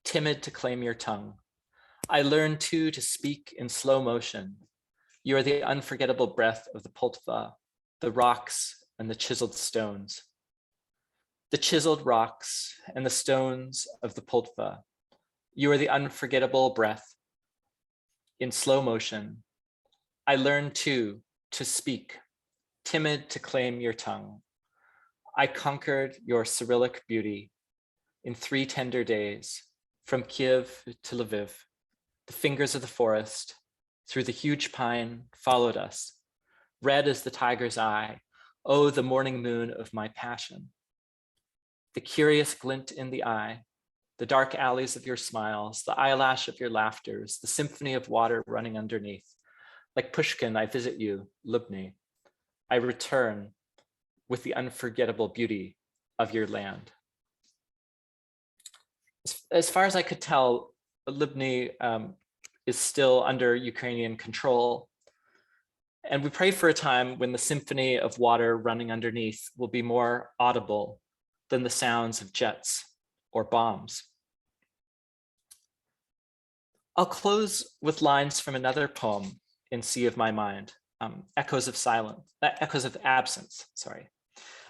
timid to claim your tongue. I learned too to speak in slow motion. You are the unforgettable breath of the Poltva, the rocks and the chiseled stones. The chiseled rocks and the stones of the Poltva. You are the unforgettable breath in slow motion. I learned too to speak, timid to claim your tongue. I conquered your Cyrillic beauty in 3 tender days, from Kiev to Lviv. The fingers of the forest, through the huge pine, followed us, red as the tiger's eye, oh, the morning moon of my passion. The curious glint in the eye, the dark alleys of your smiles, the eyelash of your laughters, the symphony of water running underneath. Like Pushkin, I visit you, Lubny. I return with the unforgettable beauty of your land. As far as I could tell, Lubny is still under Ukrainian control. And we pray for a time when the symphony of water running underneath will be more audible than the sounds of jets or bombs. I'll close with lines from another poem in Sea of My Mind, Echoes of Absence, sorry.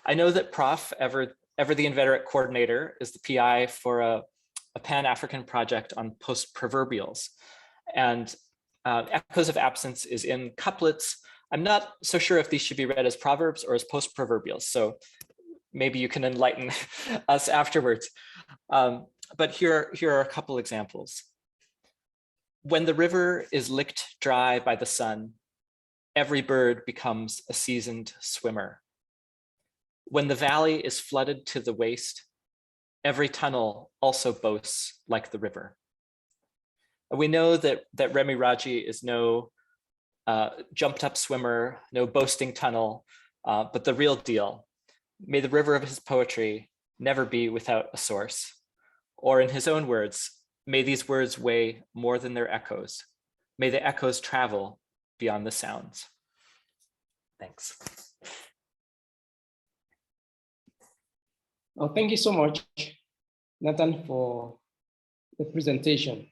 I know that Prof, ever the inveterate coordinator, is the PI for a Pan-African project on post-proverbials. And Echoes of Absence is in couplets. I'm not so sure if these should be read as proverbs or as post-proverbials. So maybe you can enlighten us afterwards. But here are a couple examples. When the river is licked dry by the sun, every bird becomes a seasoned swimmer. When the valley is flooded to the waist, every tunnel also boasts like the river. We know that Remi Raji is no jumped up swimmer, no boasting tunnel, but the real deal. May the river of his poetry never be without a source. Or in his own words, may these words weigh more than their echoes. May the echoes travel beyond the sounds. Thanks. Well, thank you so much, Nathan, for the presentation.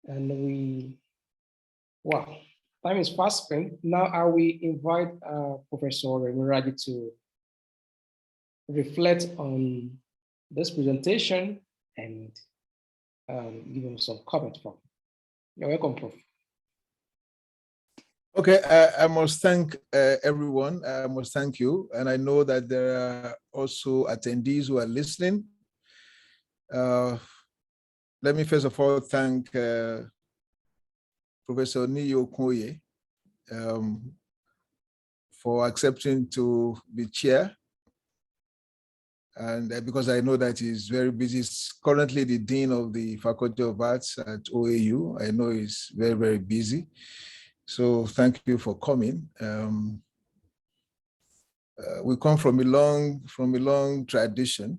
And wow, time is fast spent. Now I will invite Professor Remi Raji to reflect on this presentation and give him some comment from. You're welcome, Prof. Okay, I must thank everyone. I must thank you. And I know that there are also attendees who are listening. Let me first of all thank Professor Niyo Koye for accepting to be chair. And because I know that he's very busy, he's currently the Dean of the Faculty of Arts at OAU. I know he's very, very busy. So thank you for coming. We come from a long tradition.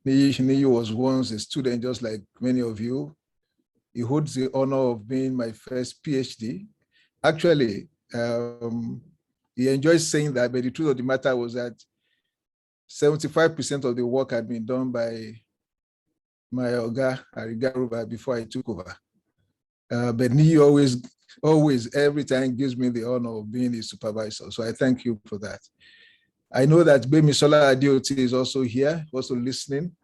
Niyi was once a student, just like many of you. he holds the honor of being my first PhD. Actually, he enjoys saying that, but the truth of the matter was that 75% of the work had been done by my Oga Arigaruba before I took over. But he always, every time gives me the honor of being his supervisor. So I thank you for that. I know that Bemisola Adeoti is also here, also listening.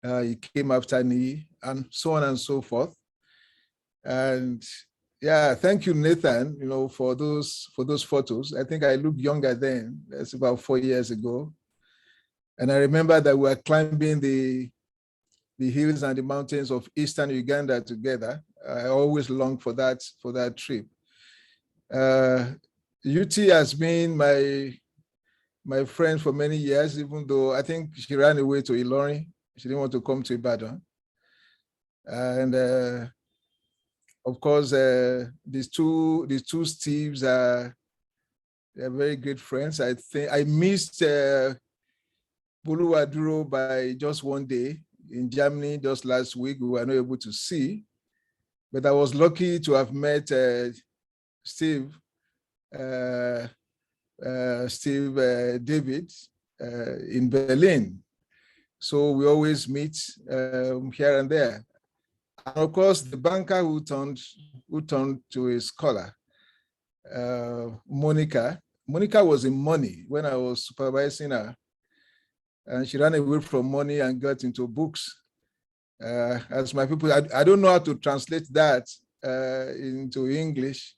He came after me, and so on and so forth. And yeah, thank you, Nathan, for those photos. I think I looked younger then. That's about 4 years ago. And I remember that we were climbing the hills and the mountains of eastern Uganda together. I always longed for that trip. UT has been my friend for many years, even though I think she ran away to Ilorin. She didn't want to come to Ibadan. And of course, these two Steves they're very great friends. I think I missed Buluwaduro by just one day in Germany just last week. We were not able to see, but I was lucky to have met Steve David in Berlin. So we always meet here and there. And of course, the banker who turned to a scholar, Monica. Monica was in money when I was supervising her. And she ran away from money and got into books. As my people, I don't know how to translate that into English.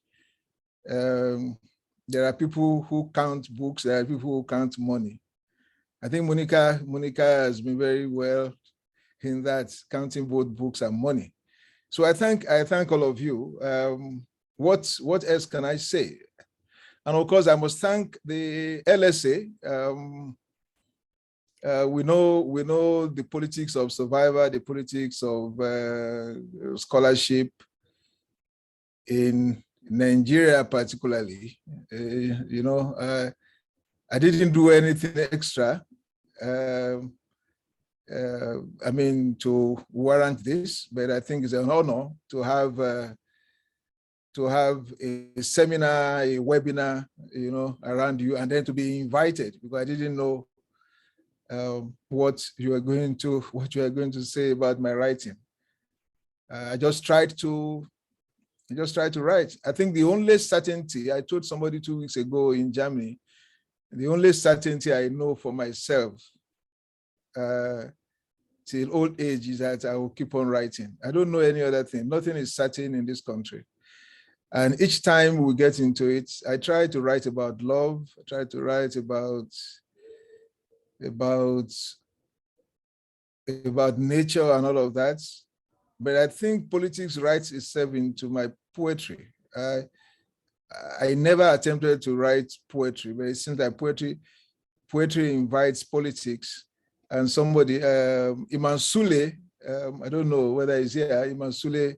There are people who count books, there are people who count money. I think Monica has been very well in that, counting both books and money. So I thank all of you. What else can I say? And of course, I must thank the LSA. We know the politics of survivor, the politics of scholarship in Nigeria, particularly. I didn't do anything extra. To warrant this, but I think it's an honor to have a seminar, a webinar, around you, and then to be invited, because I didn't know what you are going to say about my writing. I just tried to write. I think the only certainty, I told somebody 2 weeks ago in Germany, the only certainty I know for myself till old age is that I will keep on writing. I don't know any other thing. Nothing is certain in this country. And each time we get into it, I try to write about love. I try to write about nature and all of that. But I think politics writes itself into my poetry. I never attempted to write poetry, but it seems that poetry invites politics. And somebody, Iman Sule, I don't know whether he's here, Iman Sule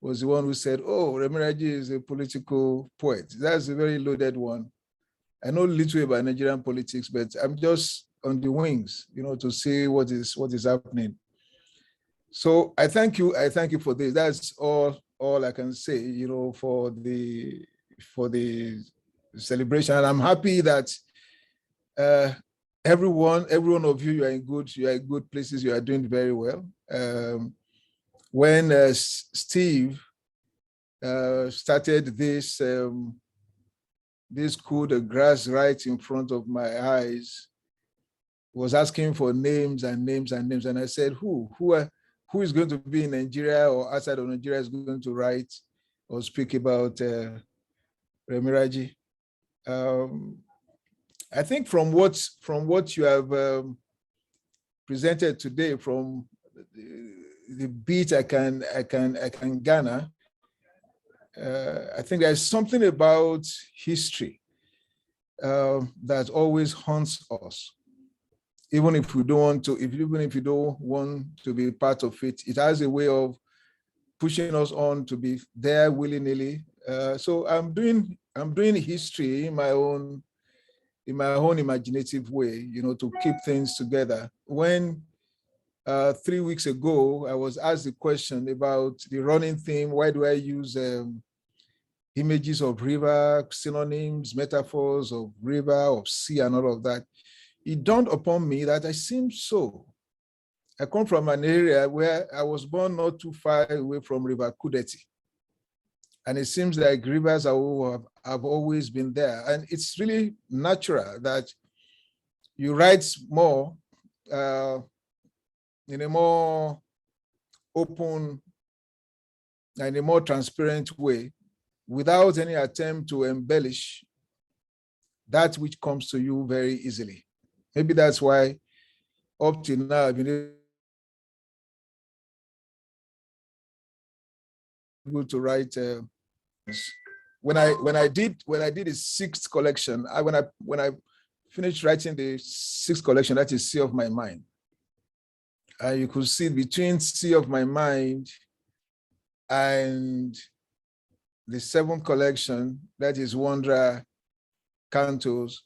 was the one who said, oh, Remi Raji is a political poet. That's a very loaded one. I know little about Nigerian politics, but I'm just on the wings, to see what is happening. So I thank you for this. That's all I can say, for the celebration. And I'm happy that every one of you are in good places. You are doing very well. When Steve started this coup de grace right in front of my eyes, was asking for names and names and names, and I said, who is going to be in Nigeria or outside of Nigeria is going to write or speak about Remi Raji? I think from what you have presented today, from the beat I can garner, I think there's something about history that always haunts us. Even if you don't want to be part of it, it has a way of pushing us on to be there willy-nilly. So I'm doing history in my own imaginative way, to keep things together. When 3 weeks ago, I was asked the question about the running theme. Why do I use images of river, synonyms, metaphors of river, of sea, and all of that? It dawned upon me that I seem so. I come from an area where I was born not too far away from River Kudeti. And it seems like rivers have always been there. And it's really natural that you write more in a more open and a more transparent way without any attempt to embellish that which comes to you very easily. Maybe that's why up till now I've been able to write. When I did the sixth collection, when I finished writing the sixth collection, that is Sea of My Mind, you could see between Sea of My Mind and the seventh collection, that is Wanderer Cantos,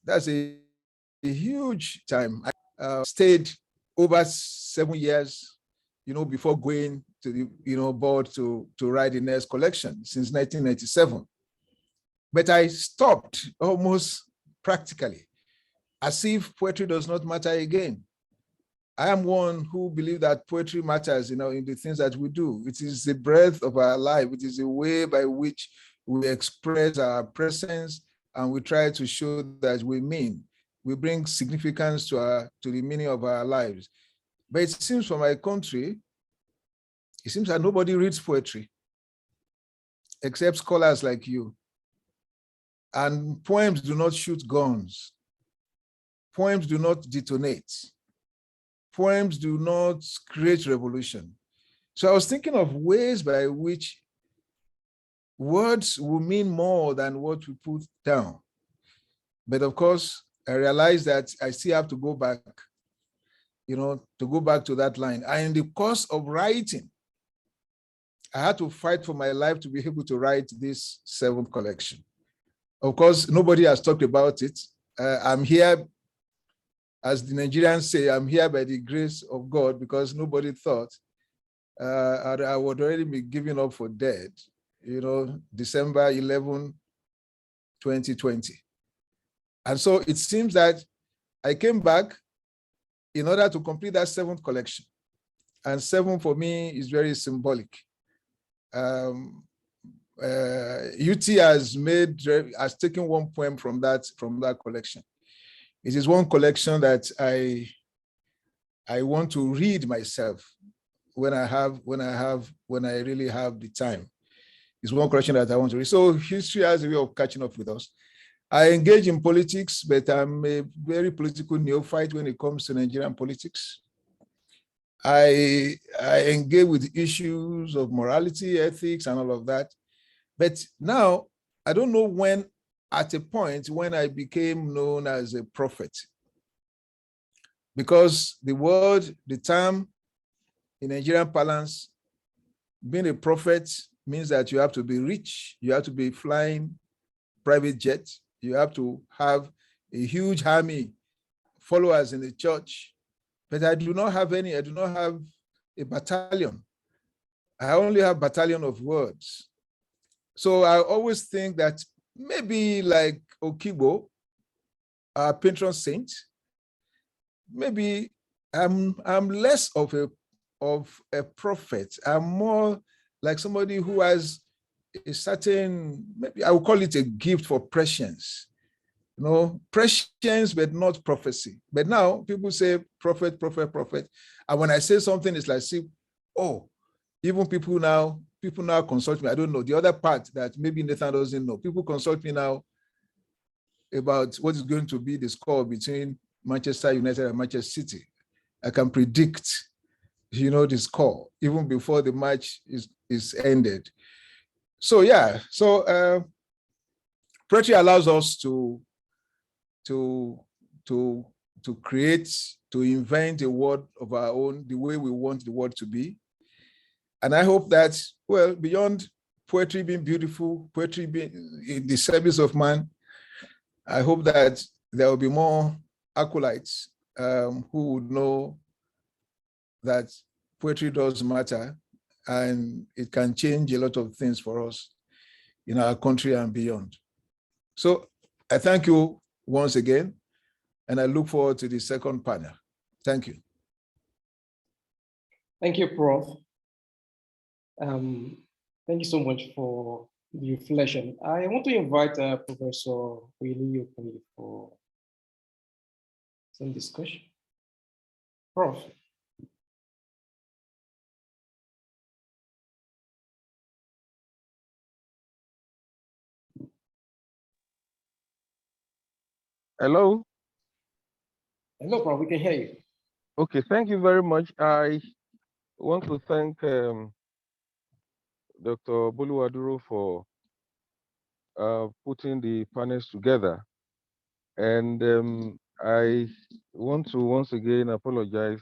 that's a huge time. I stayed over 7 years, before going to the board to write the next collection since 1997. But I stopped almost practically, as if poetry does not matter again. I am one who believes that poetry matters, in the things that we do. It is the breath of our life. It is the way by which we express our presence, and we try to show that we mean. We bring significance to the meaning of our lives. But it seems for my country, it seems that nobody reads poetry except scholars like you. And poems do not shoot guns. Poems do not detonate. Poems do not create revolution. So I was thinking of ways by which words will mean more than what we put down. But of course, I realized that I still have to go back, to that line. And in the course of writing, I had to fight for my life to be able to write this seventh collection. Of course, nobody has talked about it. I'm here, as the Nigerians say, I'm here by the grace of God, because nobody thought I would already be given up for dead, December 11, 2020. And so it seems that I came back in order to complete that seventh collection. And 7 for me is very symbolic. UT has taken one poem from that collection. It is one collection that I want to read myself when I really have the time. It's one collection that I want to read. So history has a way of catching up with us. I engage in politics, but I'm a very political neophyte when it comes to Nigerian politics. I engage with issues of morality, ethics, and all of that. But now, I don't know when, at a point when I became known as a prophet. Because the term in Nigerian parlance, being a prophet means that you have to be rich, you have to be flying private jet, you have to have a huge army, followers in the church. But I do not have any. I do not have a battalion. I only have a battalion of words. So I always think that maybe like Okibo, our patron saint, maybe I'm less of a prophet. I'm more like somebody who has a certain, maybe I would call it a gift for prescience. Prescience, but not prophecy. But now people say prophet, prophet, prophet. And when I say something, it's like, even people now consult me. I don't know. The other part that maybe Nathan doesn't know, people consult me now about what is going to be the score between Manchester United and Manchester City. I can predict, the score even before the match is ended. So yeah, poetry allows us to create, to invent a word of our own, the way we want the word to be. And I hope that, beyond poetry being beautiful, poetry being in the service of man, I hope that there will be more acolytes who would know that poetry does matter and it can change a lot of things for us in our country and beyond. So I thank you once again, and I look forward to the second panel. Thank you. Thank you, Prof. Thank you so much for the reflection. I want to invite Professor Willie for some discussion. Prof. Hello. Hello, Prof. We can hear you. Okay, thank you very much. I want to thank Dr. Boluwaduro for putting the panels together. And I want to once again apologize.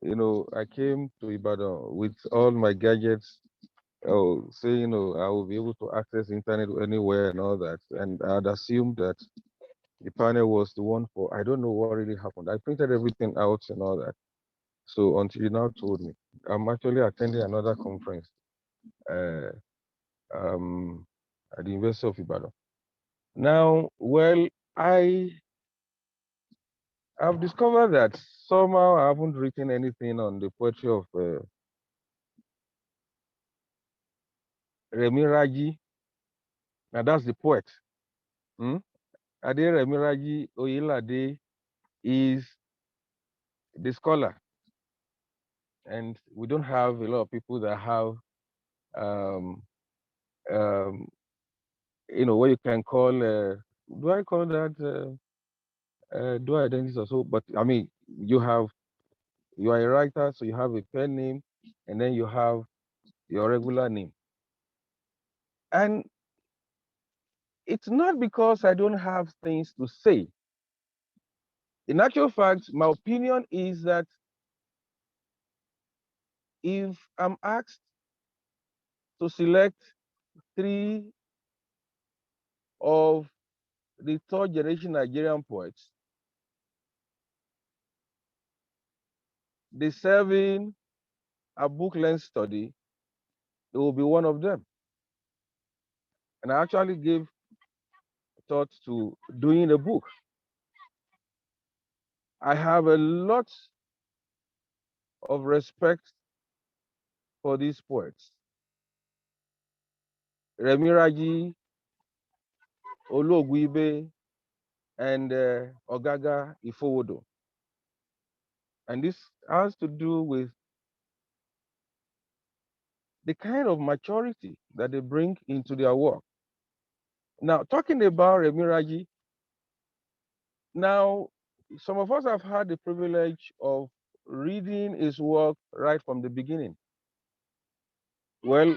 You know, I came to Ibadan with all my gadgets, saying, you know, I will be able to access internet anywhere and all that. And I'd assumed that the panel was the one for, I don't know what really happened. I printed everything out and all that. So until you now told me, I'm actually attending another conference uh, at the University of Ibadan. Now, well, I've discovered that somehow I haven't written anything on the poetry of Remi Raji. Now that's the poet. Ade Remi Raji Oyelade is the scholar. And we don't have a lot of people that have, you know, what you can call, do I call that dual identity or so? But I mean, you are a writer, so you have a pen name, and then you have your regular name. And it's not because I don't have things to say. In actual fact, my opinion is that if I'm asked to select 3 of the third generation Nigerian poets, deserving a book-length study, it will be one of them. And I actually gave thought to doing a book. I have a lot of respect for these poets. Remi Raji, Ologwibe, and Ogaga Ifowodo. And this has to do with the kind of maturity that they bring into their work. Now, talking about Remi Raji, now, some of us have had the privilege of reading his work right from the beginning. Well,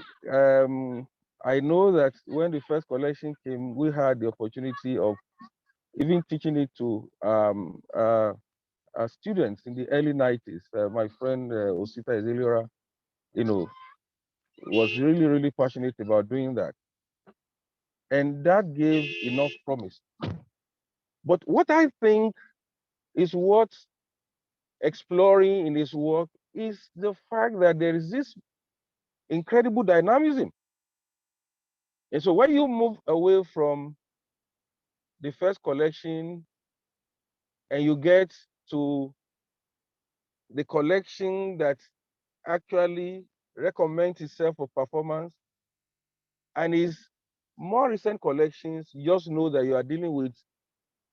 I know that when the first collection came, we had the opportunity of even teaching it to students in the early 90s. My friend Osita Ezeliora, you know, was really, really passionate about doing that. And that gave enough promise. But what I think is worth exploring in his work is the fact that there is this incredible dynamism. And so when you move away from the first collection and you get to the collection that actually recommends itself for performance and his more recent collections, just know that you are dealing with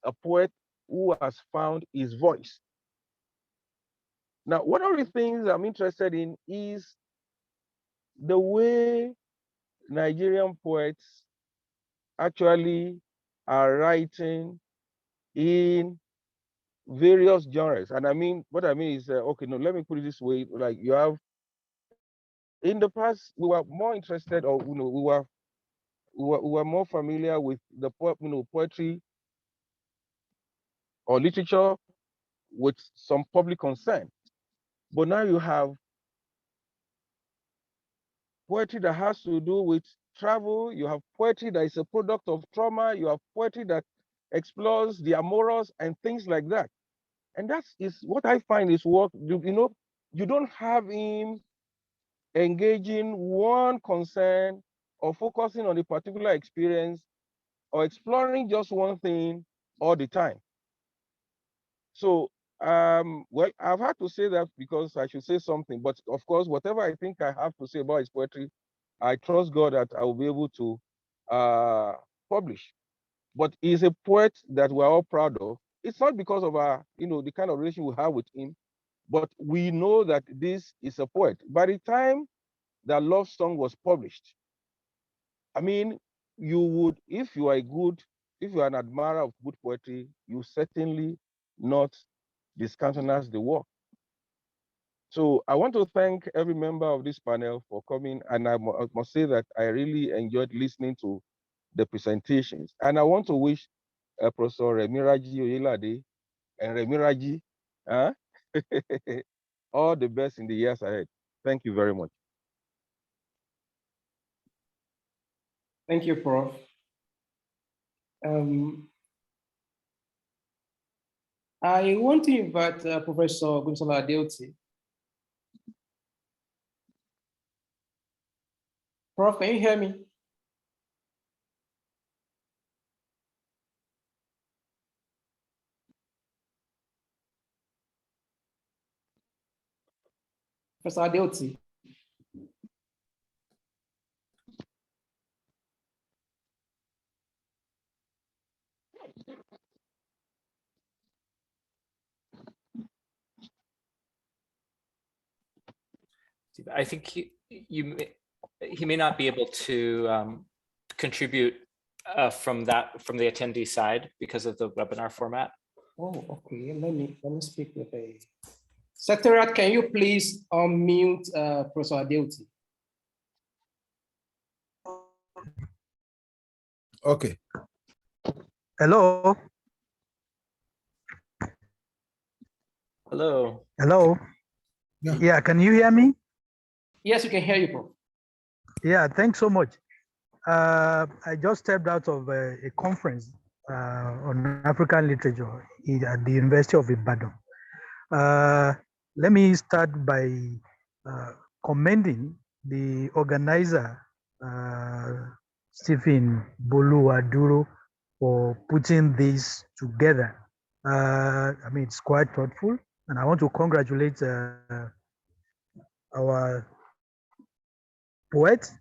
a poet who has found his voice. Now, one of the things I'm interested in is the way Nigerian poets actually are writing in various genres. And I mean, what I mean is, okay, no, let me put it this way. Like you have, in the past, we were more interested, or you know, we were more familiar with the poetry or literature with some public concern. But now you have poetry that has to do with travel. You have poetry that is a product of trauma. You have poetry that explores the amorous and things like that. And that is what I find is what, you know, you don't have him engaging one concern or focusing on a particular experience or exploring just one thing all the time. So, well, I've had to say that because I should say something, but of course, whatever I think I have to say about his poetry, I trust God that I will be able to publish. But he's a poet that we're all proud of. It's not because of our, you know, the kind of relation we have with him, but we know that this is a poet. By the time that Love Song was published, I mean, you would, if you are an admirer of good poetry, you certainly not discountenance the work. So I want to thank every member of this panel for coming, and I must say that I really enjoyed listening to the presentations. And I want to wish Professor Remi Raji Oyelade and Remi Raji all the best in the years ahead. Thank you very much. Thank you, Prof. I want to invite Professor Gunsola Adeoti. Prof, can you hear me? Professor Adeoti. I think he may not be able to contribute from the attendee side because of the webinar format. Oh, okay. Let me speak with a Secretariat. Can you please unmute Professor Adeoti? Okay. Hello. Hello. Hello. Yeah, can you hear me? Yes, we can hear you, Prof. Yeah, thanks so much. I just stepped out of a conference on African literature at the University of Ibadan. Let me start by commending the organizer, Stephen Bolu Aduro, for putting this together. I mean, it's quite thoughtful, and I want to congratulate our poet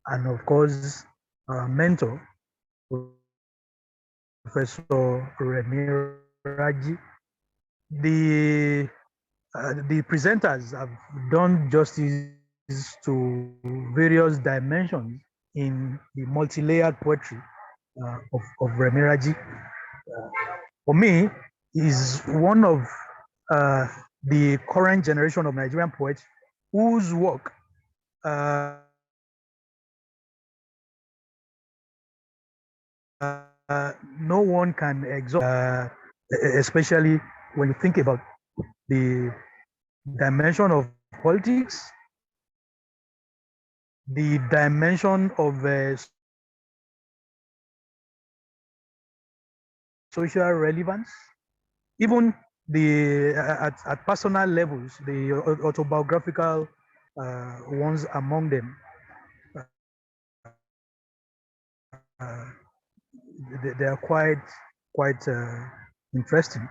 and, of course, our mentor, Professor Remi Raji. The presenters have done justice to various dimensions in the multi-layered poetry of Remi Raji. For me, is one of the current generation of Nigerian poets whose work no one can exhaust, especially when you think about the dimension of politics, the dimension of social relevance, even the at personal levels, the autobiographical ones among them. They are quite interesting.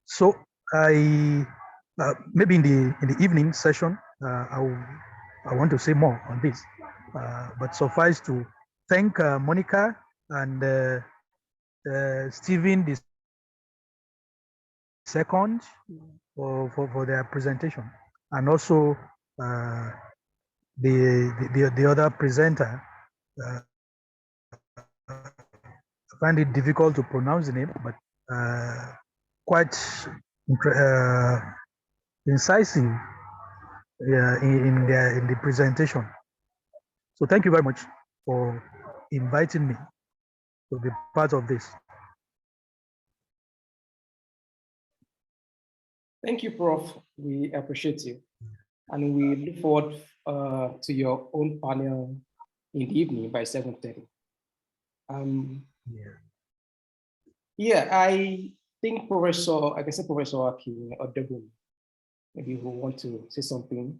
So I maybe in the evening session I want to say more on this, but suffice to thank Monica and Stephen the second for their presentation, and also the other presenter. I find it difficult to pronounce the name, but quite incisive in the presentation. So thank you very much for inviting me to be part of this. Thank you, Prof. We appreciate you. And we look forward to your own panel in the evening by 7:30. Yeah. Yeah, I think Professor, I can say Professor Akin Odebun, maybe who want to say something.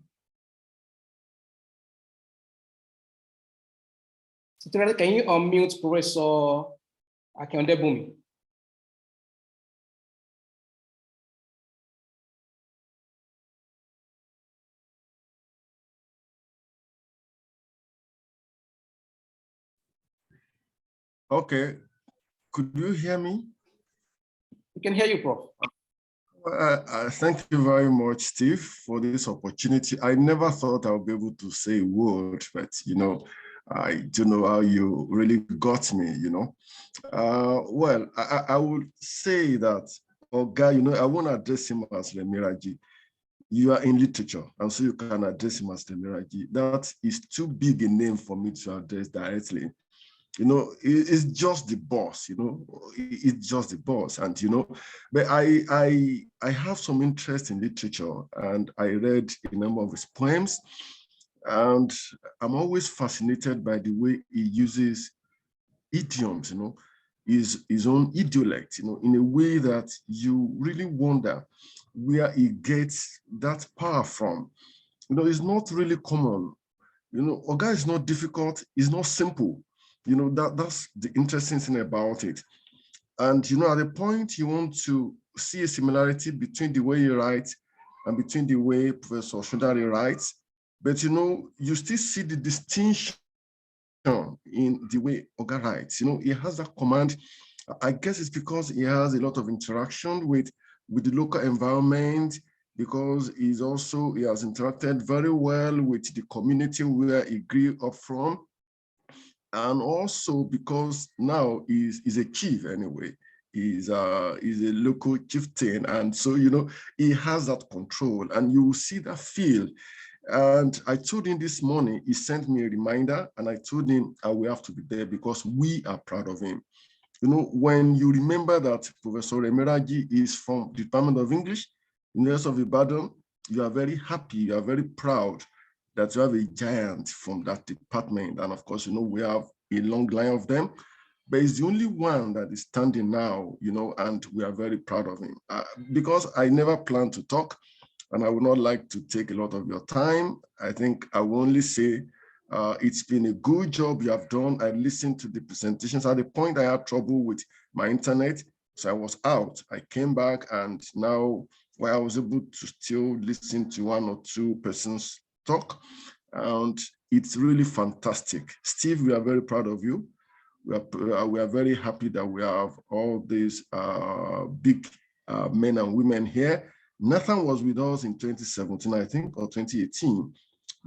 So can you unmute Professor Akin Odebun? Okay, could you hear me? We can hear you, Prof. Thank you very much, Steve, for this opportunity. I never thought I would be able to say a word, but I do know how you really got me, Well, I would say that, Oga, I won't address him as Remi Raji. You are in literature, and so you can address him as Remi Raji. That is too big a name for me to address directly. It's just the boss, it's just the boss. And, but I have some interest in literature, and I read a number of his poems, and I'm always fascinated by the way he uses idioms, his own idiolect, in a way that you really wonder where he gets that power from. It's not really common. Oga is not difficult, it's not simple. That's the interesting thing about it. And, at the point you want to see a similarity between the way you write and between the way Professor Shudari writes, but, you still see the distinction in the way Oga writes. He has that command. I guess it's because he has a lot of interaction with the local environment, because he has interacted very well with the community where he grew up from. And also because now he's a chief anyway. He's a local chieftain. And so, he has that control, and you will see that feel. And I told him this morning, he sent me a reminder, and I told him I will have to be there because we are proud of him. When you remember that Professor Remi Raji is from the Department of English, University of Ibadan, you are very happy, you are very proud that you have a giant from that department. And of course, we have a long line of them, but he's the only one that is standing now, and we are very proud of him. Because I never planned to talk, and I would not like to take a lot of your time. I think I will only say, it's been a good job you have done. I listened to the presentations. At the point I had trouble with my internet, so I was out. I came back, and now I was able to still listen to one or two persons talk, and it's really fantastic. Steve, we are very proud of you. We are very happy that we have all these big men and women here. Nathan was with us in 2017, I think, or 2018.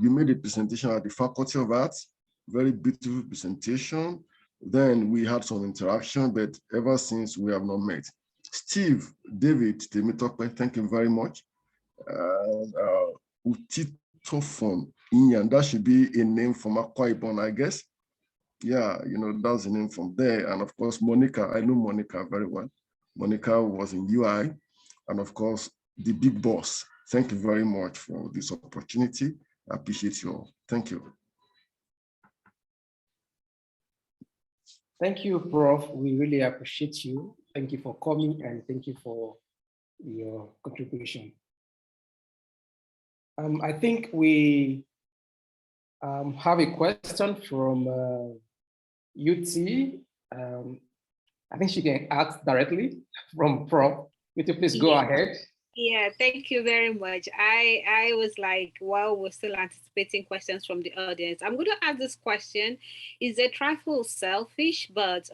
You made a presentation at the Faculty of Arts, very beautiful presentation. Then we had some interaction, but ever since we have not met. Steve, David, Temitope, thank you very much. Utitofon Inyan, that should be a name from Akwa Ibom, I guess. Yeah, that's the name from there. And of course, Monica, I know Monica very well. Monica was in UI. And of course, the big boss. Thank you very much for this opportunity. I appreciate you all. Thank you. Thank you, Prof. We really appreciate you. Thank you for coming, and thank you for your contribution. I think we have a question from UT. I think she can ask directly from Prof. UT, please go ahead. Yeah, thank you very much. I was like, while we're still anticipating questions from the audience, I'm going to ask this question. It's a trifle selfish, but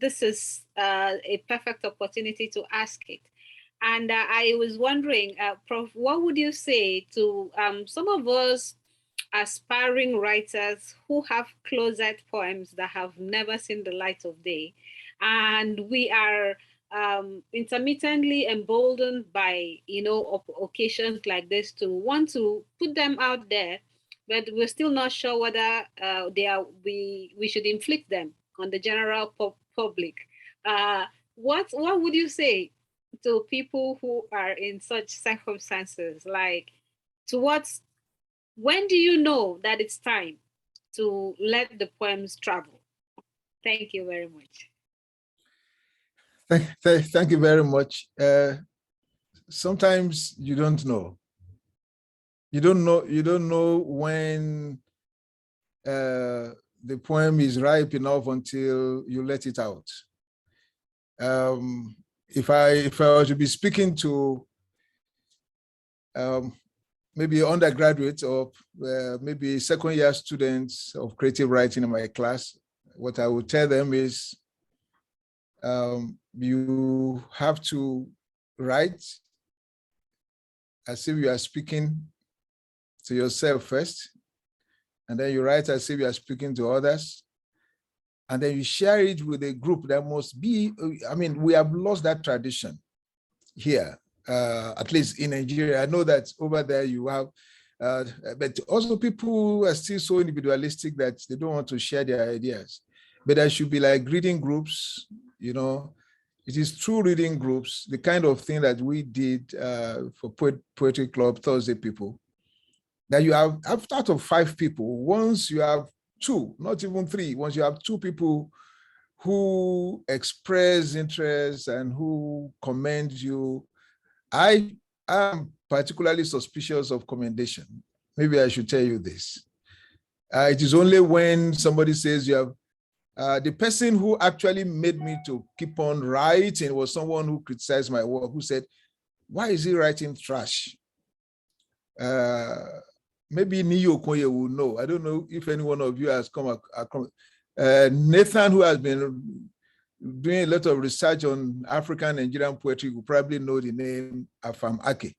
this is a perfect opportunity to ask it. And I was wondering, Prof, what would you say to some of us aspiring writers who have closet poems that have never seen the light of day, and we are intermittently emboldened by occasions like this to want to put them out there, but we're still not sure whether we should inflict them on the general public. What would you say to people who are in such circumstances? Like, when do you know that it's time to let the poems travel? Thank you very much. Thank you very much. Sometimes you don't know. You don't know when the poem is ripe enough until you let it out. If I were to be speaking to maybe undergraduates or maybe second-year students of creative writing in my class, what I would tell them is you have to write as if you are speaking to yourself first, and then you write as if you are speaking to others, and then you share it with a group that must be, I mean, we have lost that tradition here, at least in Nigeria. I know that over there you have, but also people are still so individualistic that they don't want to share their ideas. But there should be like reading groups, you know. It is through reading groups, the kind of thing that we did for Poetry Club Thursday people, that you have out of 5 people, once you have 2, not even 3, once you have 2 people who express interest and who commend you. I am particularly suspicious of commendation. Maybe I should tell you this. It is only when somebody says you have, the person who actually made me to keep on writing was someone who criticized my work, who said, why is he writing trash? Maybe Niyo Koye will know. I don't know if any one of you has come across. Nathan, who has been doing a lot of research on African Nigerian poetry, will probably know the name Afam Ake.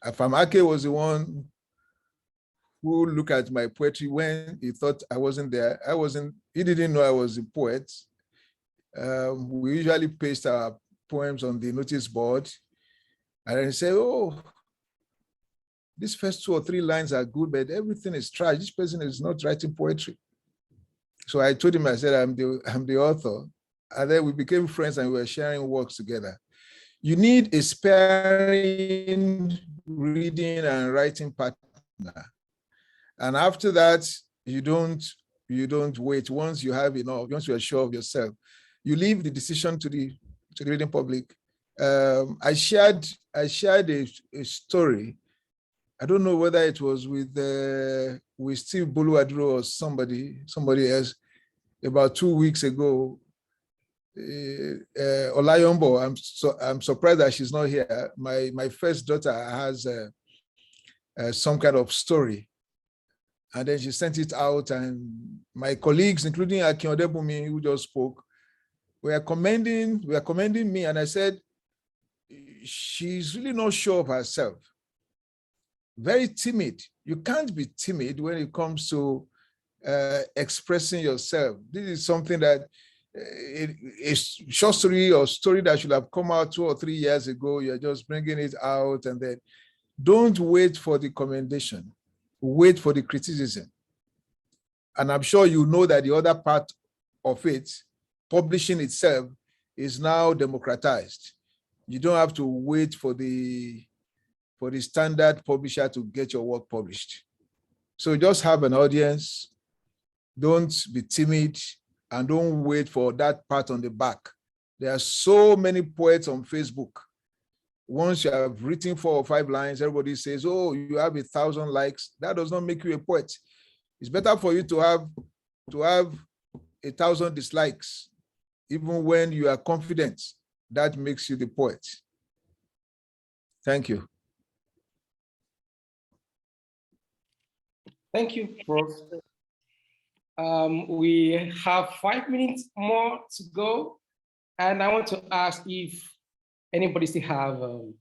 Afam Ake was the one who looked at my poetry when he thought I wasn't there. He didn't know I was a poet. We usually paste our poems on the notice board, and then say, oh, these first 2 or 3 lines are good, but everything is trash. This person is not writing poetry. So I told him, I said, I'm the author. And then we became friends and we were sharing works together. You need a sparring reading and writing partner. And after that, you don't wait. Once you have enough, once you are sure of yourself, you leave the decision to the reading public. I shared a story. I don't know whether it was with Steve Boluwadro or somebody else. About 2 weeks ago, Olayombo, I'm surprised that she's not here. My first daughter has some kind of story, and then she sent it out, and my colleagues, including Akin Odebumi, who just spoke, were commending me, and I said, she's really not sure of herself. Very timid. You can't be timid when it comes to expressing yourself. This is something that a short story or story that should have come out 2 or 3 years ago. You're just bringing it out, and then don't wait for the commendation. Wait for the criticism. And I'm sure you know that the other part of it, publishing itself, is now democratized. You don't have to wait for the standard publisher to get your work published. So just have an audience. Don't be timid, and don't wait for that pat on the back. There are so many poets on Facebook. Once you have written 4 or 5 lines, everybody says, oh, you have 1,000 likes. That does not make you a poet. It's better for you to have 1,000 dislikes, even when you are confident. That makes you the poet. Thank you. Thank you, Prof. We have 5 minutes more to go. And I want to ask if anybody still have a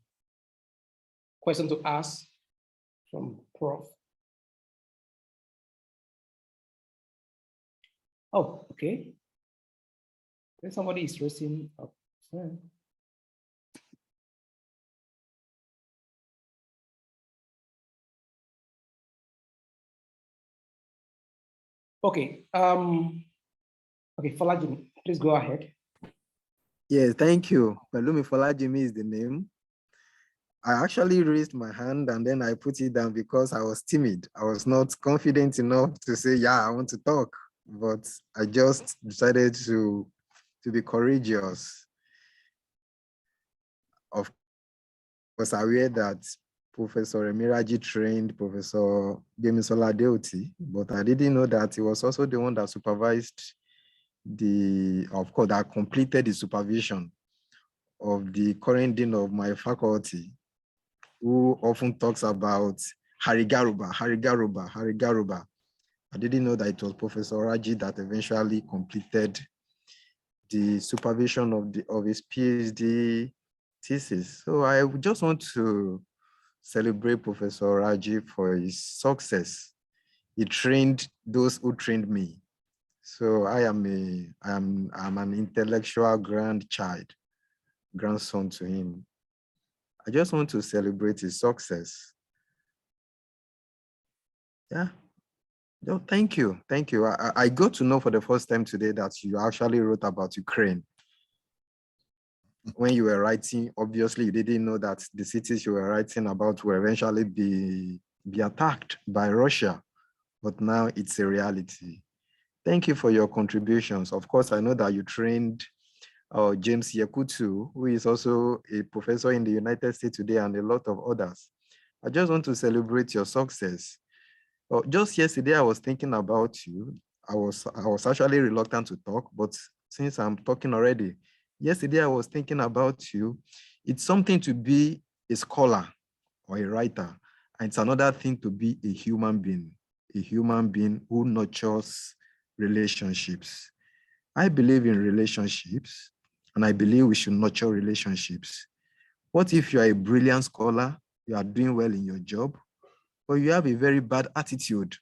question to ask from Prof. Oh, okay. Then somebody is raising up. Okay. Okay, Falajimi, please go ahead. Yes, thank you. Pelumi Falajimi is the name. I actually raised my hand and then I put it down because I was timid. I was not confident enough to say, yeah, I want to talk. But I just decided to to be courageous. Of course, aware that Professor Remi Raji trained Professor Gbemisola Adeoti, but I didn't know that he was also the one that supervised of course, that completed the supervision of the current dean of my faculty, who often talks about Harigaruba, Harigaruba, Harigaruba. I didn't know that it was Professor Raji that eventually completed the supervision of his PhD thesis. So I just want to celebrate Professor Raji for his success. He trained those who trained me. So I'm an intellectual grandson to him. I just want to celebrate his success. Yeah. No, thank you. Thank you. I got to know for the first time today that you actually wrote about Ukraine. When you were writing, obviously you didn't know that the cities you were writing about will eventually be attacked by Russia, but now it's a reality. Thank you for your contributions. Of course, I know that you trained James Yekutu, who is also a professor in the United States today, and a lot of others. I just want to celebrate your success. Just yesterday, I was thinking about you. I was actually reluctant to talk, but since I'm talking already, yesterday I was thinking about you. It's something to be a scholar or a writer, and it's another thing to be a human being who nurtures relationships. I believe in relationships, and I believe we should nurture relationships. What if you are a brilliant scholar, you are doing well in your job, but you have a very bad attitude,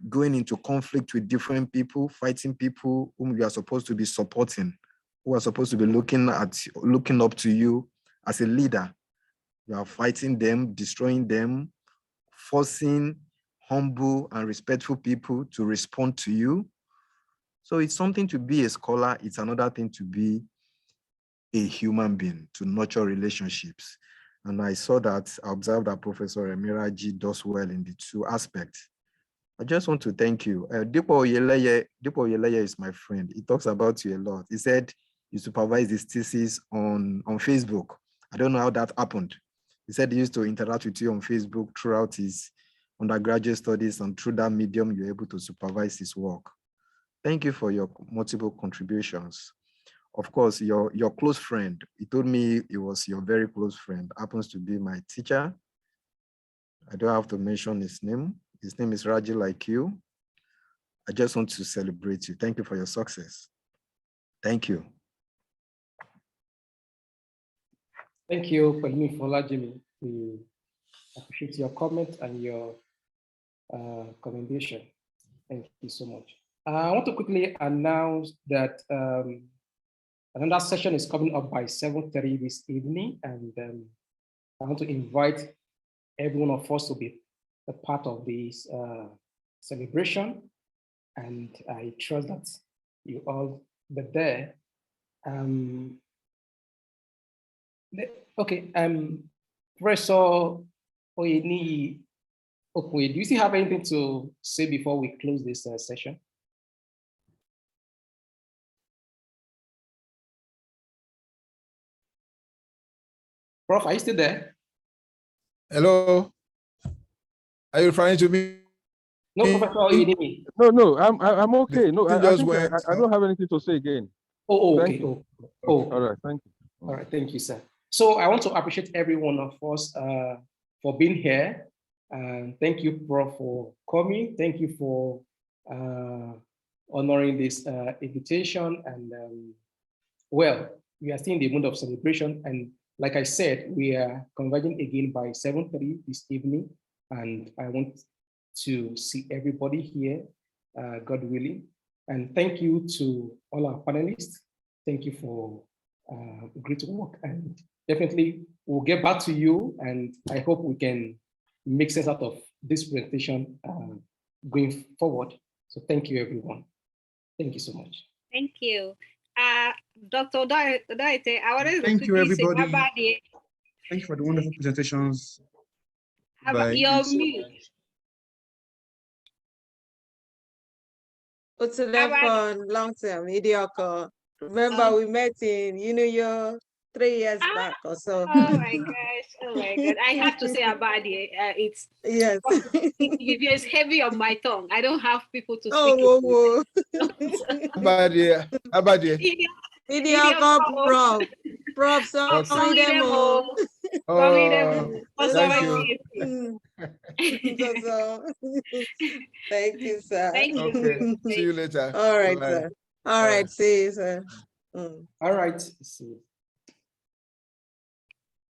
going into conflict with different people, fighting people whom you are supposed to be supporting, who are supposed to be looking up to you as a leader? You are fighting them, destroying them, forcing humble and respectful people to respond to you. So it's something to be a scholar. It's another thing to be a human being, to nurture relationships. And I observed that Professor Remi Raji does well in the two aspects. I just want to thank you. Dipo Oyeleye is my friend. He talks about you a lot. He said you supervised his thesis on Facebook. I don't know how that happened. He said he used to interact with you on Facebook throughout his undergraduate studies, and through that medium, you're able to supervise his work. Thank you for your multiple contributions. Of course, your close friend, he told me he was your very close friend, happens to be my teacher. I don't have to mention his name. His name is Raji, like you. I just want to celebrate you. Thank you for your success. Thank you. Thank you, Pelumi Folajimi. We appreciate your comment and your commendation. Thank you so much. I want to quickly announce that another session is coming up by 7:30 this evening, and I want to invite every one of us to be a part of this celebration, and I trust that you all be there. Okay, Professor Oyeni Okwe, do you still have anything to say before we close this session? Prof, are you still there? Hello? Are you referring to me? No, Professor Oyeni. No, I'm okay. No, I think went I don't have anything to say again. Okay. All right, thank you. All right, thank you, sir. So I want to appreciate every one of us for being here. And thank you, Prof, for coming. Thank you for honoring this invitation. And well, we are still in the mood of celebration. And like I said, we are converging again by 7:30 this evening. And I want to see everybody here, God willing. And thank you to all our panelists. Thank you for great work. And definitely we'll get back to you. And I hope we can make sense out of this presentation going forward. So thank you, everyone. Thank you so much. Thank you. Dr. Odaite, I wanted to thank you, everybody. Say, thank you for the wonderful presentations. You're mute. Utsulefon, long term, mediocre. Remember, we met in New 3 years back or so. Oh my gosh! Oh my god! I have to say Abadi. It's yes. It's heavy on my tongue. I don't have people to speak. Oh, Abadi. Mediocre, prof. So Okay. them all. Thank you. Thank you, sir. Thank you. Okay. See you later. All right, Bye. sir. All right. See you, sir. All right. See you.